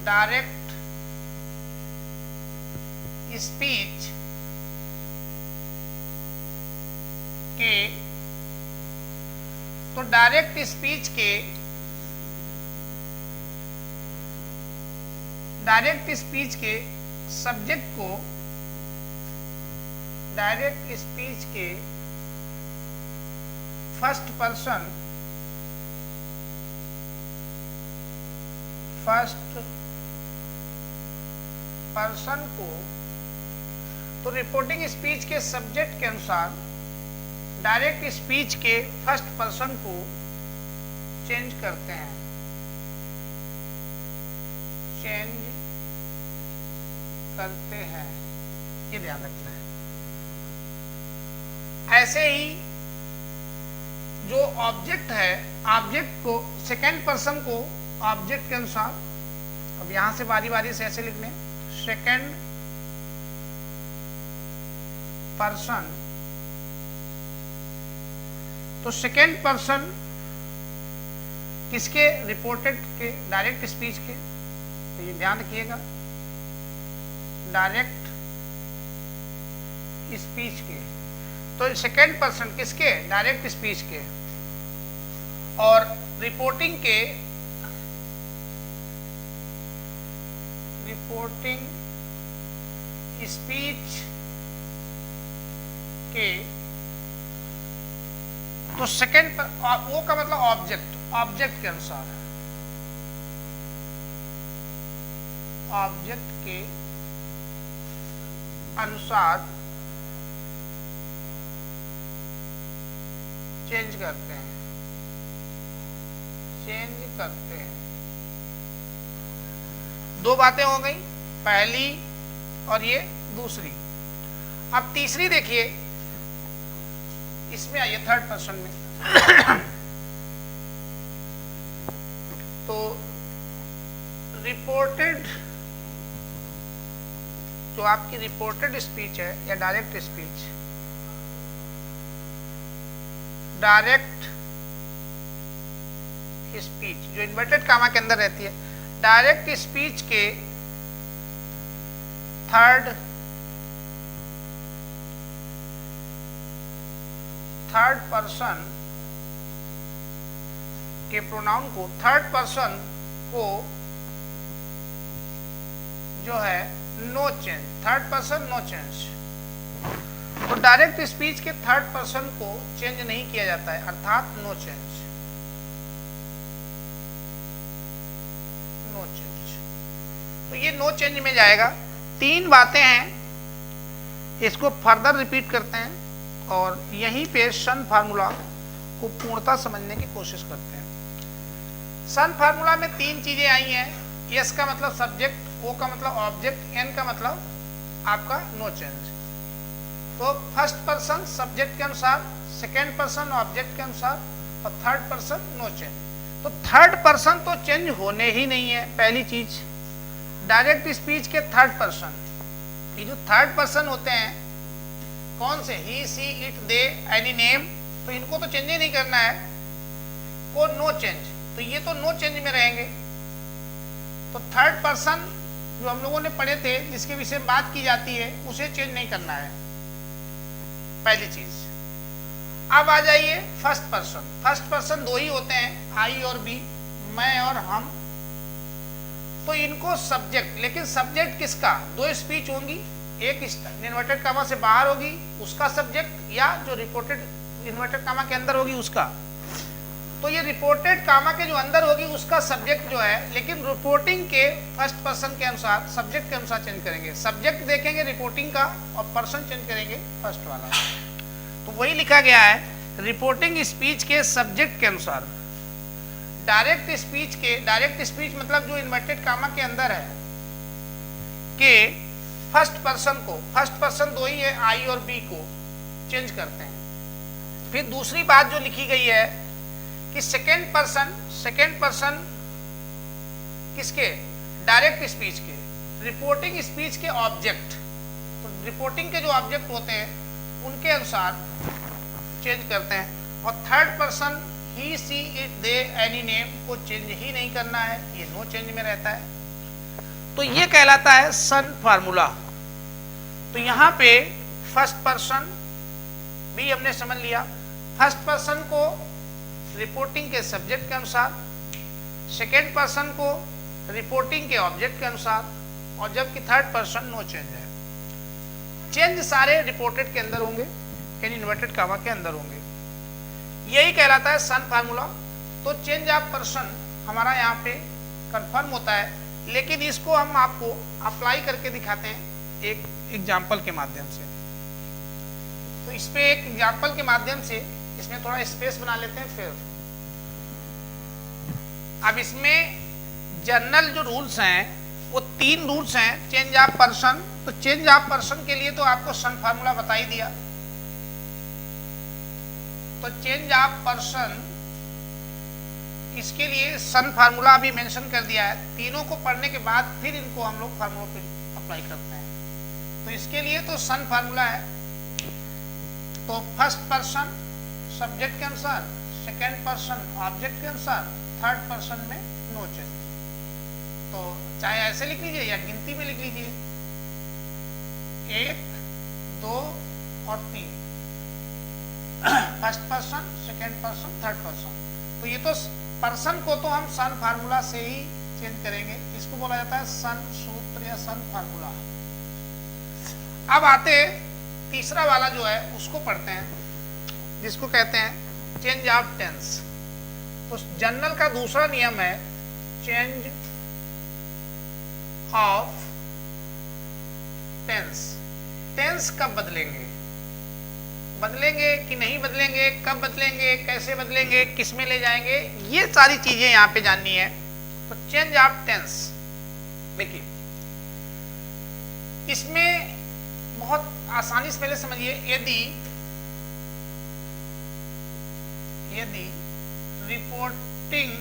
डायरेक्ट स्पीच के, तो डायरेक्ट स्पीच के सब्जेक्ट को डायरेक्ट स्पीच के फर्स्ट पर्सन को, तो रिपोर्टिंग स्पीच के सब्जेक्ट के अनुसार डायरेक्ट स्पीच के फर्स्ट पर्सन को चेंज करते हैं, ये ध्यान रखना है। ऐसे ही जो ऑब्जेक्ट है, ऑब्जेक्ट को सेकेंड पर्सन को ऑब्जेक्ट के अनुसार, अब यहां से बारी बारी से ऐसे लिख लें, सेकेंड पर्सन, तो सेकेंड पर्सन किसके, रिपोर्टेड के, डायरेक्ट स्पीच के, तो ये ध्यान रखिएगा, डायरेक्ट स्पीच के, तो सेकेंड पर्सन किसके, डायरेक्ट स्पीच के, और रिपोर्टिंग स्पीच के, तो सेकेंड वो का मतलब ऑब्जेक्ट के अनुसार, ऑब्जेक्ट के अनुसार चेंज करते हैं, दो बातें हो गई, पहली और ये दूसरी। अब तीसरी देखिए, इसमें आइए थर्ड पर्सन में। तो रिपोर्टेड, जो आपकी रिपोर्टेड स्पीच है या डायरेक्ट स्पीच, जो इन्वर्टेड कामा के अंदर रहती है, डायरेक्ट स्पीच के थर्ड पर्सन के प्रोनाउन को, थर्ड पर्सन को जो है no change, third person no change. तो डायरेक्ट स्पीच के थर्ड पर्सन को चेंज नहीं किया जाता है, अर्थात नो चेंज, नो चेंज। तो ये नो चेंज में जाएगा। तीन बातें हैं, इसको फर्दर रिपीट करते हैं और यहीं पे सन फार्मूला को पूर्णता समझने की कोशिश करते हैं। सन फार्मूला में तीन चीजें आई हैं। एस का मतलब सब्जेक्ट, ओ का मतलब ऑब्जेक्ट, एन का मतलब आपका नो चेंज। तो फर्स्ट पर्सन सब्जेक्ट के अनुसार, सेकेंड पर्सन ऑब्जेक्ट के अनुसार और थर्ड पर्सन नो चेंज। तो थर्ड पर्सन तो चेंज होने ही नहीं है, पहली चीज। डायरेक्ट स्पीच के थर्ड पर्सन, ये जो थर्ड पर्सन होते हैं कौन से, he she it they any name, तो इनको तो चेंज ही नहीं करना है, को नो चेंज, तो ये तो नो चेंज में रहेंगे। तो थर्ड पर्सन जो हम लोगों ने पढ़े थे, जिसके विषय में बात की जाती है, उसे चेंज नहीं करना है, पहली चीज। अब आ जाइए फर्स्ट पर्सन। फर्स्ट पर्सन दो ही होते हैं, आई और बी, मैं और हम। तो इनको सब्जेक्ट, लेकिन सब्जेक्ट किसका, दो स्पीच होंगी, एक इन्वर्टेड कामा से बाहर होगी उसका सब्जेक्ट, या जो रिपोर्टेड इन्वर्टेड कामा के अंदर होगी उसका। तो ये रिपोर्टेड कामा के जो अंदर होगी उसका सब्जेक्ट जो है, लेकिन रिपोर्टिंग के फर्स्ट पर्सन के अनुसार, सब्जेक्ट के अनुसार चेंज करेंगे। सब्जेक्ट देखेंगे रिपोर्टिंग का और पर्सन चेंज करेंगे फर्स्ट वाला। तो वही लिखा गया है, रिपोर्टिंग स्पीच के सब्जेक्ट के अनुसार। डायरेक्ट स्पीच के, डायरेक्ट स्पीच मतलब जो इन्वर्टेड कामा के अंदर है, के फर्स्ट पर्सन को, फर्स्ट पर्सन दो ही है, आई और बी को चेंज करते हैं। फिर दूसरी बात जो लिखी गई है कि सेकेंड पर्सन किसके, डायरेक्ट स्पीच के, रिपोर्टिंग स्पीच के ऑब्जेक्ट, तो रिपोर्टिंग के जो ऑब्जेक्ट होते हैं उनके अनुसार चेंज करते हैं। और third person he she it they any name को चेंज ही नहीं करना है, ये नो चेंज में रहता है। तो ये कहलाता है सन फार्मूला। तो यहां पे फर्स्ट पर्सन भी हमने समझ लिया, फर्स्ट पर्सन को रिपोर्टिंग के सब्जेक्ट के अनुसार, सेकेंड पर्सन को रिपोर्टिंग के ऑब्जेक्ट के अनुसार, और जबकि थर्ड पर्सन नो चेंज है। चेंज सारे रिपोर्टेड के अंदर होंगे, यानी इन्वर्टेड कामा के अंदर होंगे। यही कहलाता है सन फार्मूला। तो चेंज ऑफ पर्सन हमारा यहाँ पे कंफर्म होता है, लेकिन इसको हम आपको अप्लाई करके दिखाते हैं एक एग्जाम्पल के माध्यम से। तो इस पे एक एग्जाम्पल के माध्यम से इसमें थोड़ा स्पेस बना लेते हैं। फिर अब इसमें जनरल जो रूल्स हैं वो तीन रूल्स हैं चेंज ऑफ पर्सन। तो चेंज ऑफ पर्सन के लिए तो आपको सन फार्मूला बता ही दिया। तो चेंज ऑफ पर्सन, इसके लिए सन फार्मूला अभी मेंशन कर दिया है। तीनों को पढ़ने के बाद फिर इनको हम लोग फार्मूला पे अप्लाई करते हैं। तो इसके लिए तो सन फार्मूला है। तो फर्स्ट पर्सन सब्जेक्ट के अनुसार, सेकेंड पर्सन ऑब्जेक्ट के अनुसार, थर्ड पर्सन में नो चेंज। तो चाहे ऐसे लिख लीजिए या गिनती में लिख लीजिए, 1, 2 और 3। First person, second person, third person. तो ये तो पर्सन को तो हम सन फार्मूला से ही चेंज करेंगे। इसको बोला जाता है सन सूत्र या सन फार्मूला। अब आते तीसरा वाला जो है उसको पढ़ते हैं, जिसको कहते हैं चेंज ऑफ टेंस। तो जनरल का दूसरा नियम है चेंज ऑफ टेंस। टेंस कब बदलेंगे, बदलेंगे कि नहीं बदलेंगे, कब बदलेंगे, कैसे बदलेंगे, किस में ले जाएंगे, ये सारी चीजें यहां पे जाननी है। तो चेंज ऑफ टेंस देखिए, इसमें बहुत आसानी से पहले समझिए। यदि रिपोर्टिंग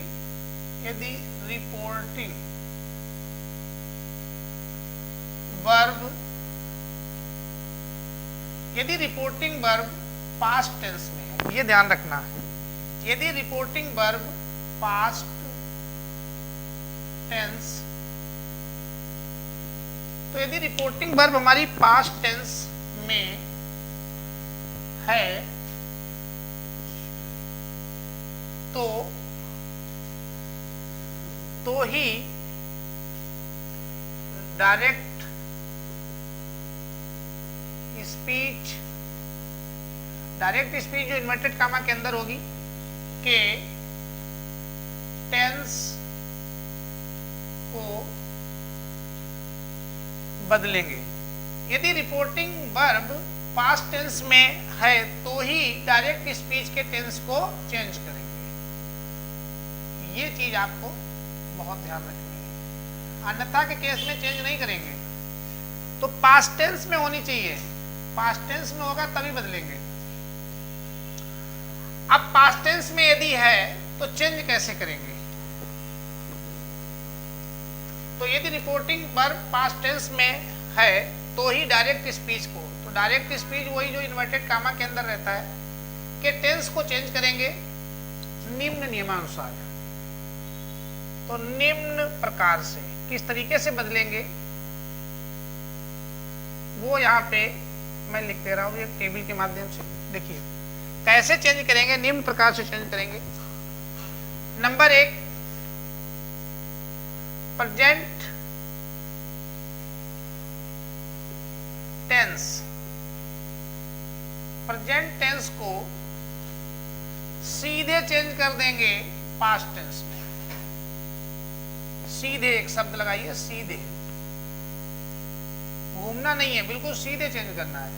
वर्ब, यदि रिपोर्टिंग वर्ब पास्ट टेंस में है, ये ध्यान रखना है। यदि रिपोर्टिंग वर्ब पास्ट टेंस, तो यदि रिपोर्टिंग वर्ब हमारी पास्ट टेंस में है तो ही डायरेक्ट स्पीच डायरेक्ट स्पीच जो इन्वर्टेड कामा के अंदर होगी के टेंस को बदलेंगे। यदि रिपोर्टिंग वर्ब पास्ट टेंस में है तो ही डायरेक्ट स्पीच के टेंस को चेंज करेंगे। ये चीज आपको बहुत ध्यान रखनी है, अन्यथा के केस में चेंज नहीं करेंगे। तो पास्ट टेंस में होनी चाहिए, पास्ट टेंस में होगा तभी बदलेंगे। अब पास्ट टेंस में यदि है तो चेंज कैसे करेंगे? तो यदि रिपोर्टिंग वर्ब पास्ट टेंस में है तो ही डायरेक्ट स्पीच को, तो डायरेक्ट स्पीच वही जो इन्वर्टेड कामा के अंदर रहता है, के टेंस को चेंज करेंगे निम्न नियमानुसार। तो निम्न प्रकार से किस तरीके से बदलेंगे वो यहां पे मैं लिख दे रहा हूं एक टेबल के माध्यम से। देखिए कैसे चेंज करेंगे, निम्न प्रकार से चेंज करेंगे। Number 1, present tense, present tense को सीधे चेंज कर देंगे पास्ट टेंस में। सीधे एक शब्द लगाइए, सीधे, घूमना नहीं है, बिल्कुल सीधे चेंज करना है।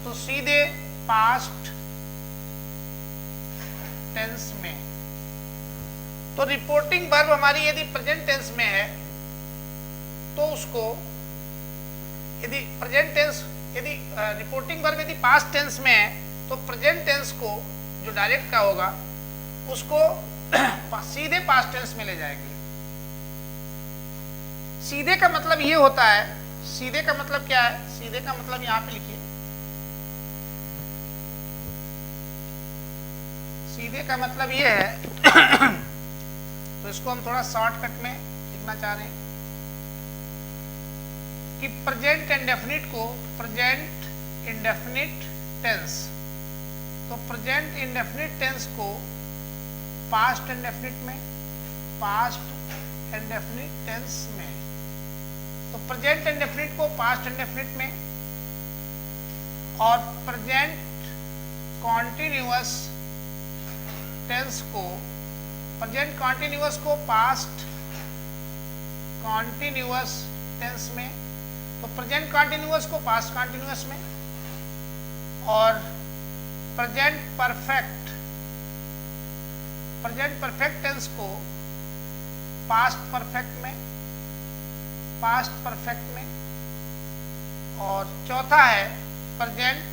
तो सीधे पास्ट टेंस में। तो रिपोर्टिंग वर्ब हमारी यदि प्रेजेंट टेंस में है तो उसको, यदि प्रेजेंट टेंस, यदि रिपोर्टिंग वर्ब यदि पास्ट टेंस में है तो प्रेजेंट टेंस को जो डायरेक्ट का होगा उसको सीधे पास्ट टेंस में ले जाएंगे। सीधे का मतलब ये होता है, सीधे का मतलब क्या है? सीधे का मतलब यहां पे लिखिए, सीधे का मतलब ये है तो इसको हम थोड़ा शॉर्टकट में लिखना चाह रहे हैं कि प्रेजेंट इंडेफिनिट को प्रेजेंट इंडेफिनिट टेंस, तो प्रेजेंट इंडेफिनिट टेंस को पास्ट इंडेफिनिट में, पास्ट इंडेफिनिट टेंस में, तो प्रेजेंट इंडेफिनिट को पास्ट इंडेफिनिट में और प्रेजेंट कॉन्टिन्यूअस टेंस को, प्रेजेंट कॉन्टिन्यूअस को पास्ट कॉन्टिन्यूअस टेंस में, तो प्रेजेंट कॉन्टिन्यूअस को पास्ट कॉन्टिन्यूअस में, और present perfect, present perfect tense को पास्ट परफेक्ट में, पास्ट परफेक्ट में, और चौथा है प्रेजेंट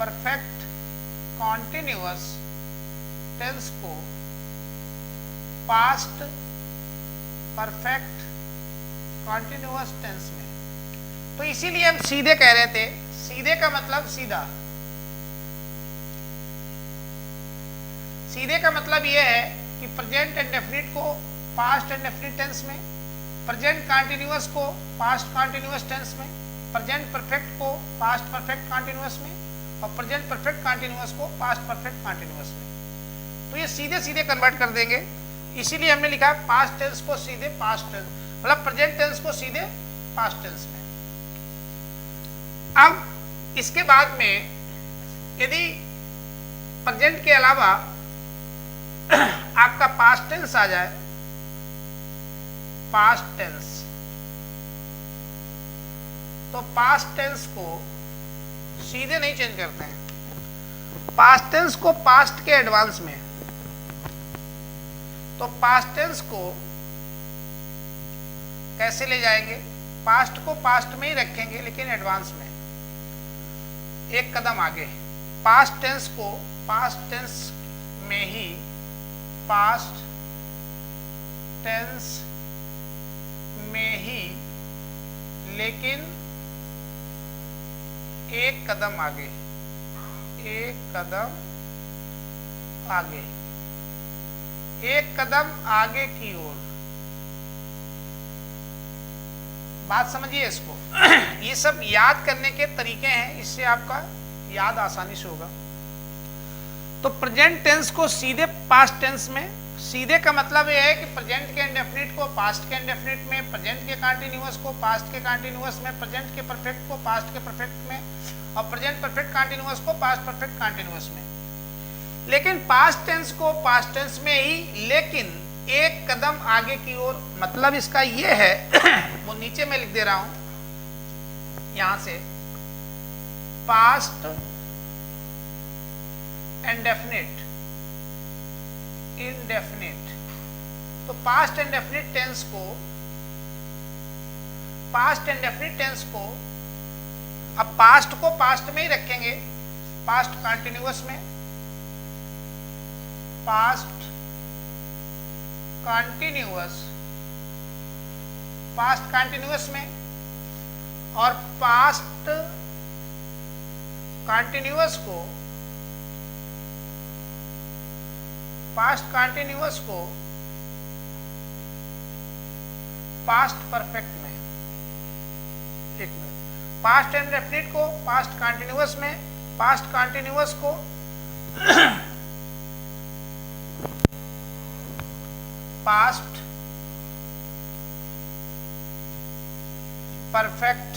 परफेक्ट कॉन्टिन्यूअस टेंस को पास्ट परफेक्ट कॉन्टिन्यूअस टेंस में। तो इसीलिए हम सीधे कह रहे थे, सीधे का मतलब सीधा, सीधे का मतलब यह है कि प्रेजेंट इंडेफिनिट को पास्ट इंडेफिनिट टेंस में, प्रेजेंट कॉन्टिन्यूअस को पास्ट कॉन्टिन्यूअस टेंस में, प्रेजेंट परफेक्ट को पास्ट परफेक्ट कॉन्टिन्यूअस में, और प्रेजेंट परफेक्ट कॉन्टिन्यूअस को पास्ट परफेक्ट कॉन्टिन्यूअस में। तो ये सीधे सीधे कन्वर्ट कर देंगे, इसीलिए हमने लिखा पास्ट टेंस को सीधे पास्ट टेंस, मतलब प्रेजेंट टेंस को सीधे पास्ट टेंस में। अब इसके बाद में यदि प्रेजेंट के अलावा आपका पास्ट टेंस आ जाए, पास्ट टेंस, तो पास्ट टेंस को सीधे नहीं चेंज करते हैं, पास्ट टेंस को पास्ट के एडवांस में, तो पास्ट टेंस को कैसे ले जाएंगे? पास्ट को पास्ट में ही रखेंगे लेकिन एडवांस में, एक कदम आगे। पास्ट टेंस को पास्ट टेंस में ही, पास्ट टेंस में ही, लेकिन एक कदम आगे, एक कदम आगे, एक कदम आगे की ओर। बात समझिए इसको ये सब याद करने के तरीके हैं, इससे आपका याद आसानी से होगा। तो प्रेजेंट टेंस को सीधे पास्ट टेंस में, सीधे का मतलब ये है कि प्रेजेंट के इंडेफिनिट को पास्ट के इंडेफिनिट में, प्रेजेंट के कंटीन्यूअस को पास्ट के कंटीन्यूअस में, प्रेजेंट के परफेक्ट को पास्ट के परफेक्ट में, और प्रेजेंट परफेक्ट कंटीन्यूअस को पास्ट परफेक्ट कंटीन्यूअस में। लेकिन पास्ट टेंस को पास्ट टेंस में ही, लेकिन एक कदम आगे की ओर। मतलब इसका ये है वो नीचे मैं लिख दे रहा हूं यहां से, पास्ट इंडेफिनिट, इंडेफिनिट। तो पास्ट इंडेफिनिट टेंस को, पास्ट इंडेफिनिट टेंस को, अब पास्ट को पास्ट में ही रखेंगे, पास्ट कंटिन्यूअस में, पास्ट कंटिन्यूअस, पास्ट कंटिन्यूअस में, और पास्ट कंटिन्यूअस को, पास्ट कंटिन्यूअस को पास्ट परफेक्ट में, एक मिनट, पास्ट इंडेफिनिट को पास्ट कंटिन्यूअस में, पास्ट कंटिन्यूअस को पास्ट परफेक्ट,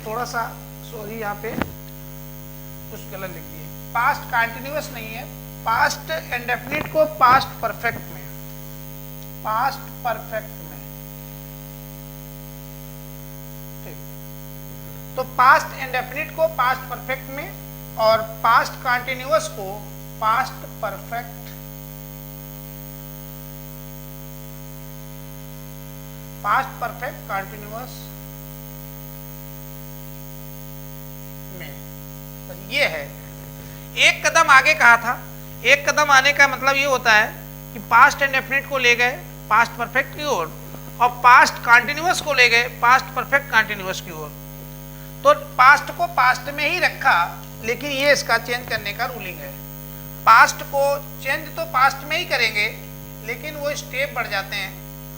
थोड़ा सा सॉरी यहाँ पे कुछ गलत लिख दिए, पास्ट कंटिन्यूअस नहीं है, पास्ट इंडेफिनिट को पास्ट परफेक्ट में, पास्ट परफेक्ट में, ठीक। तो पास्ट इंडेफिनिट को पास्ट परफेक्ट में और पास्ट कंटिन्यूअस को past perfect, past perfect continuous में। ये है, एक कदम आगे कहा था। एक कदम आने का मतलब ये होता है कि पास्ट इंडेफिनिट को ले गए पास्ट परफेक्ट की ओर और पास्ट कंटिन्यूअस को ले गए पास्ट परफेक्ट कंटिन्यूअस की ओर। तो पास्ट को पास्ट में ही रखा, लेकिन ये इसका चेंज करने का रूलिंग है। पास्ट को चेंज तो पास्ट में ही करेंगे, लेकिन वो स्टेप बढ़ जाते हैं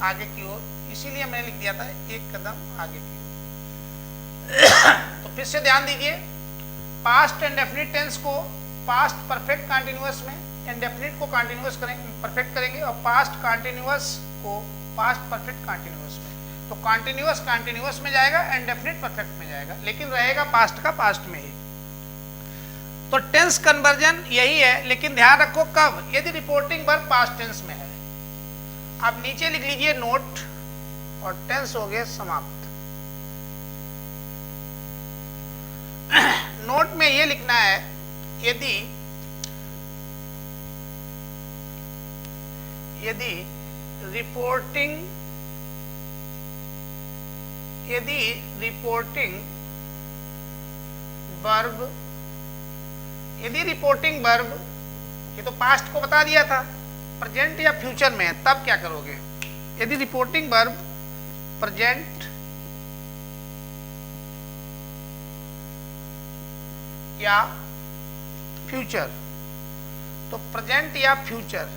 आगे की ओर, इसीलिए मैंने लिख दिया था एक कदम आगे की ओर। तो फिर से ध्यान दीजिए, पास्ट इंडेफिनिट टेंस को पास्ट परफेक्ट कंटिन्यूअस में, इंडेफिनिट को कंटिन्यूअस करेंगे, परफेक्ट करेंगे, और पास्ट कंटिन्यूअस को पास्ट परफेक्ट कंटिन्यूअस में। तो कंटिन्यूअस कंटिन्यूअस में जाएगा, इंडेफिनिट परफेक्ट में जाएगा, लेकिन रहेगा पास्ट का पास्ट में ही। तो टेंस कन्वर्जन यही है, लेकिन ध्यान रखो कब, यदि रिपोर्टिंग वर्ब पास्ट टेंस में है। अब नीचे लिख लीजिए नोट, और टेंस हो गए समाप्त। नोट में यह लिखना है, यदि रिपोर्टिंग वर्ब, ये तो पास्ट को बता दिया था, प्रेजेंट या फ्यूचर में है, तब क्या करोगे। यदि रिपोर्टिंग वर्ब प्रेजेंट या फ्यूचर, तो प्रेजेंट या फ्यूचर,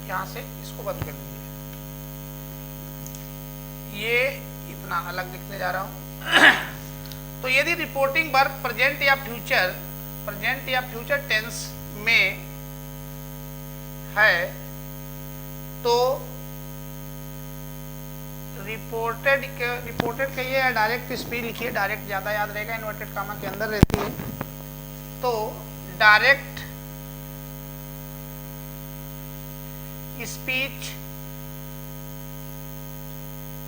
यहां से इसको बंद कर लीजिए, ये इतना अलग लिखने जा रहा हूं। तो यदि रिपोर्टिंग वर्ब प्रेजेंट या फ्यूचर टेंस में है, तो रिपोर्टेड कहिए या डायरेक्ट स्पीच लिखिए, डायरेक्ट ज्यादा याद रहेगा, इन्वर्टेड कामा के अंदर रहती है। तो डायरेक्ट स्पीच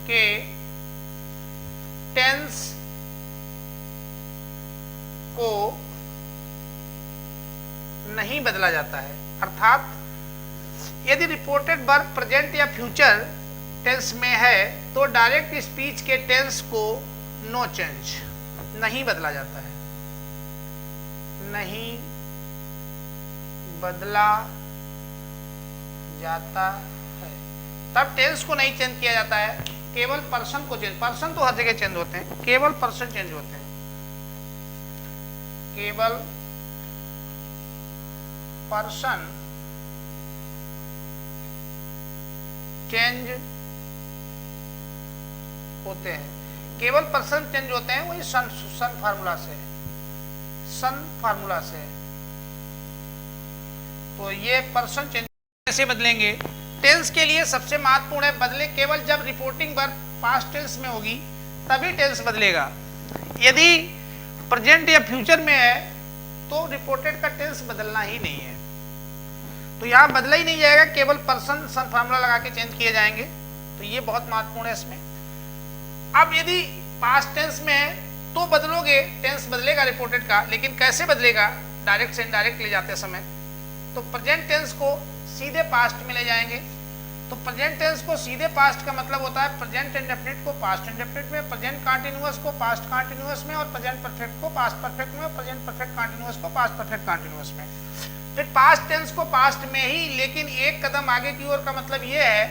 के टेंस को नहीं बदला जाता है। अर्थात यदि रिपोर्टेड वर्ब प्रेजेंट या फ्यूचर टेंस में है, तो डायरेक्ट स्पीच के टेंस को नो चेंज, नहीं बदला जाता है, नहीं बदला जाता है। तब टेंस को नहीं चेंज किया जाता है, केवल पर्सन को चेंज, पर्सन तो हर जगह चेंज होते हैं, केवल पर्सन चेंज होते हैं, केवल पर्सन चेंज होते हैं, केवल पर्सन चेंज होते हैं, वही सन फार्मूला से। तो ये पर्सन चेंज कैसे बदलेंगे? टेंस के लिए सबसे महत्वपूर्ण है बदले केवल जब रिपोर्टिंग वर्ब पास्ट टेंस में होगी तभी टेंस बदलेगा। यदि प्रेजेंट या फ्यूचर में है तो रिपोर्टेड का टेंस बदलना ही नहीं है, तो यहां बदला ही नहीं जाएगा, केवल पर्सन सन फार्मूला लगा के चेंज किए जाएंगे। तो ये बहुत महत्वपूर्ण है इसमें। अब यदि पास्ट टेंस में है तो बदलोगे, टेंस बदलेगा रिपोर्टेड का, लेकिन कैसे बदलेगा? डायरेक्ट से इनडायरेक्ट ले जाते समय। तो प्रेजेंट टेंस को सीधे पास्ट में ले जाएंगे। तो प्रेजेंट टेंस को सीधे पास्ट का मतलब होता है प्रेजेंट इंडेफिनिट को पास्ट इंडेफिनिट में, प्रेजेंट कंटीन्यूअस को पास्ट कंटीन्यूअस में, और प्रेजेंट परफेक्ट को पास्ट परफेक्ट में, प्रेजेंट परफेक्ट कंटीन्यूअस को पास्ट परफेक्ट कंटीन्यूअस में। फिर पास्ट टेंस को पास्ट में ही, लेकिन एक कदम आगे की ओर का मतलब यह है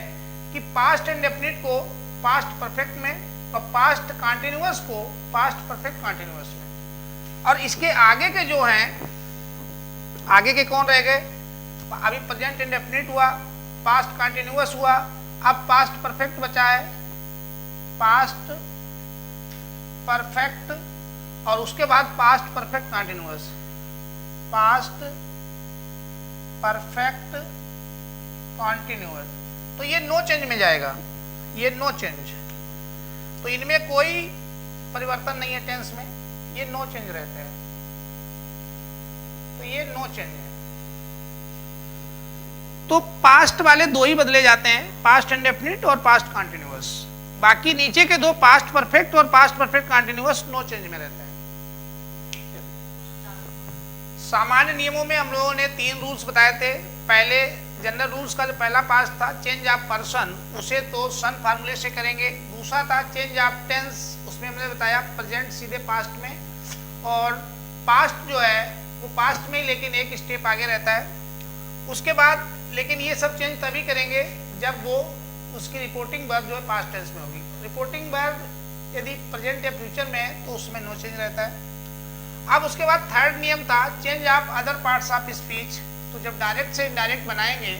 कि पास्ट इंडेफिनिट को पास्ट परफेक्ट में और पास्ट कंटीन्यूअस को पास्ट परफेक्ट कंटीन्यूअस में। और इसके आगे के जो हैं, आगे के कौन रह गए? अभी प्रेजेंट इंडेफिनिट हुआ, पास्ट कंटीन्यूअस हुआ, अब पास्ट परफेक्ट बचा है, पास्ट परफेक्ट, और उसके बाद past perfect continuous, past perfect continuous. तो ये नो चेंज में जाएगा, ये नो चेंज। तो इनमें कोई परिवर्तन नहीं है टेंस में, ये नो चेंज रहते हैं। तो ये नो चेंज है। तो पास्ट वाले दो ही बदले जाते हैं, पास्ट इंडेफिनिट और पास्ट कंटीन्यूअस। बाकी नीचे के दो पास्ट परफेक्ट और past perfect continuous no change में रहते हैं। सामान्य नियमों में हम लोगों ने 3 रूल्स बताए थे। पहले जनरल रूल्स का जो पहला पार्ट था चेंज ऑफ पर्सन, उसे तो सन फार्मूले से करेंगे। दूसरा था चेंज ऑफ टेंस, उसमें हमने बताया प्रेजेंट सीधे पास्ट में, और पास्ट जो है वो पास्ट में ही लेकिन एक स्टेप आगे रहता है। उसके बाद लेकिन ये सब चेंज तभी करेंगे जब वो उसकी रिपोर्टिंग वर्ब जो है पास्ट टेंस में होगी। रिपोर्टिंग वर्ब यदि प्रेजेंट या फ्यूचर में है तो उसमें नो चेंज रहता है। अब उसके बाद थर्ड नियम था change of other parts of speech. तो जब डायरेक्ट से इनडायरेक्ट बनाएंगे,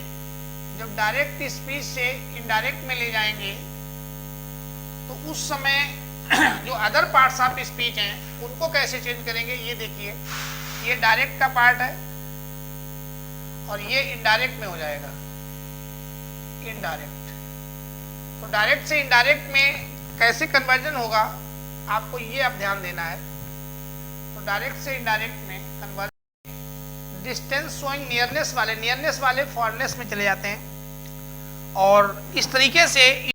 जब डायरेक्ट स्पीच से इनडायरेक्ट में ले जाएंगे, तो उस समय जो अदर पार्ट्स ऑफ स्पीच हैं उनको कैसे चेंज करेंगे? ये देखिए, ये डायरेक्ट का पार्ट है और ये इनडायरेक्ट में हो जाएगा, इनडायरेक्ट। तो डायरेक्ट से इनडायरेक्ट में कैसे कन्वर्जन होगा आपको ये अब ध्यान देना है। तो डायरेक्ट से इनडायरेक्ट में कन्वर्जन, डिस्टेंस शोइंग नियरनेस वाले फारनेस में चले जाते हैं, और इस तरीके से